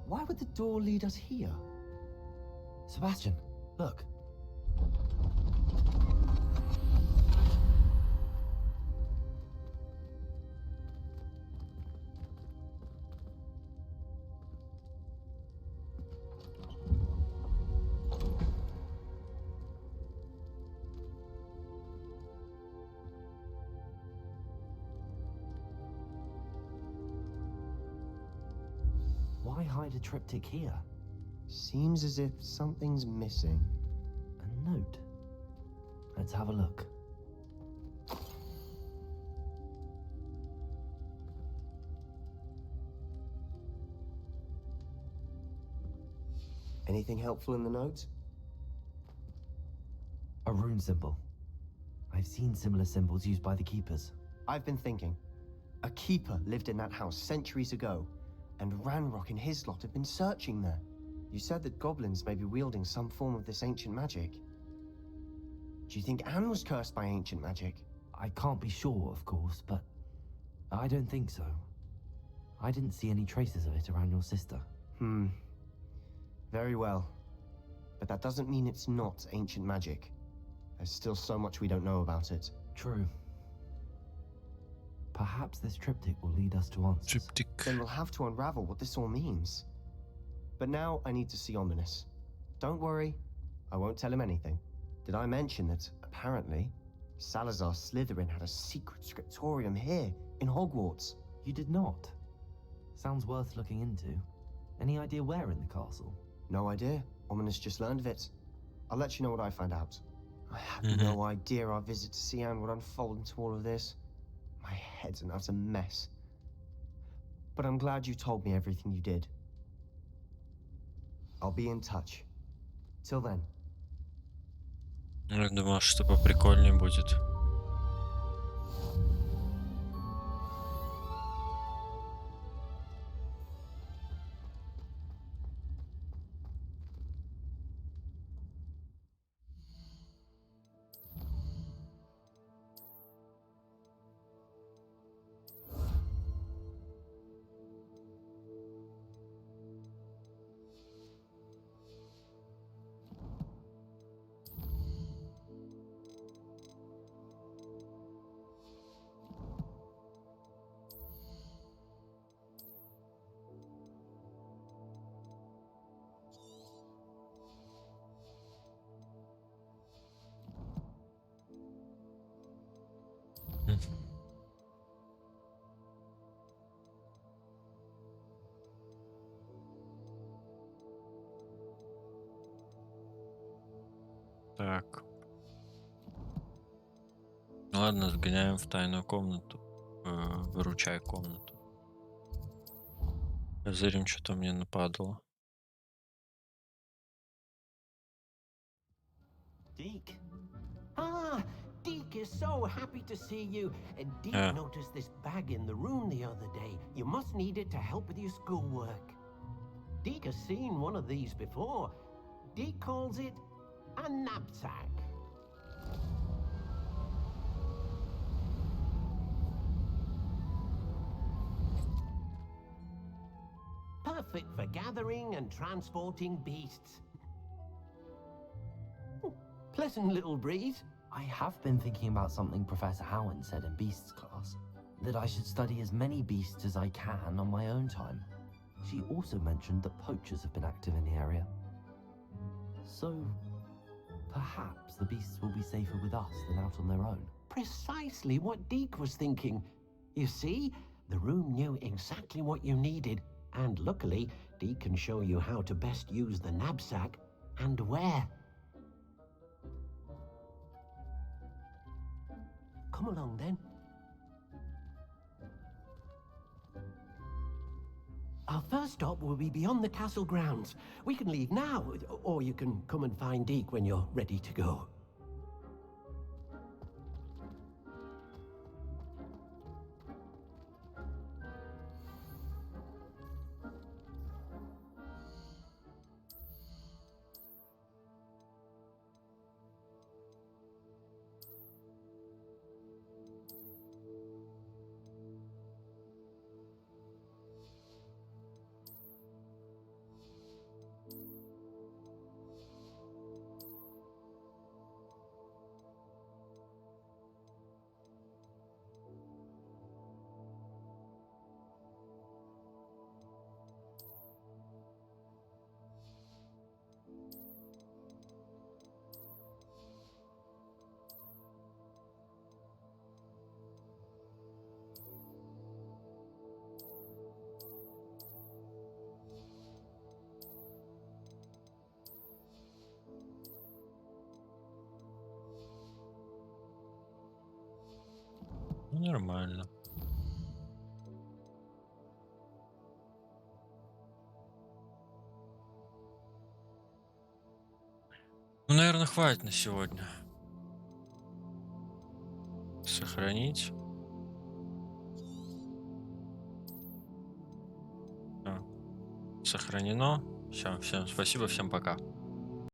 Why would the door lead us here? Sebastian, look. Why hide a triptych here? Seems as if something's missing. A note. Let's have a look. Anything helpful in the note? A rune symbol. I've seen similar symbols used by the keepers. I've been thinking. A keeper lived in that house centuries ago, and Ranrock and his lot have been searching there. You said that goblins may be wielding some form of this ancient magic. Do you think Anne was cursed by ancient magic? I can't be sure, of course, but I don't think so. I didn't see any traces of it around your sister. Very well. But that doesn't mean it's not ancient magic. There's still so much we don't know about it. True. Perhaps this triptych will lead us to answers. Then we'll have to unravel what this all means. But now I need to see Ominous. Don't worry, I won't tell him anything. Did I mention that, apparently, Salazar Slytherin had a secret scriptorium here, in Hogwarts? You did not? Sounds worth looking into. Any idea where in the castle? No idea. Ominous just learned of it. I'll let you know what I find out. I had no idea our visit to Sian would unfold into all of this. My head's an utter mess. But I'm glad you told me everything you did. I'll be in touch. Till then. Я думал, что поприкольнее будет. Так. Ну ладно, сгоняем в тайную комнату. Выручай комнату. Зырим, что-то мне нападало. Deke? Ah, Deke is so happy to see you. And Deke Yeah. noticed this bag in the room the other day. You must need it to help with your schoolwork. Deke has seen one of these before. Deke calls it a knapsack. Perfect for gathering and transporting beasts. Pleasant little breeze. I have been thinking about something Professor Howard said in Beasts class. That I should study as many beasts as I can on my own time. She also mentioned that poachers have been active in the area. So, perhaps the beasts will be safer with us than out on their own. Precisely what Deke was thinking. You see, the room knew exactly what you needed, and luckily, Deke can show you how to best use the knapsack and where. Come along then. Our first stop will be beyond the castle grounds. We can leave now, or you can come and find Deke when you're ready to go. Нормально. Ну, наверное, хватит на сегодня. Сохранить. Всё. Сохранено. Все, всем спасибо, всем пока.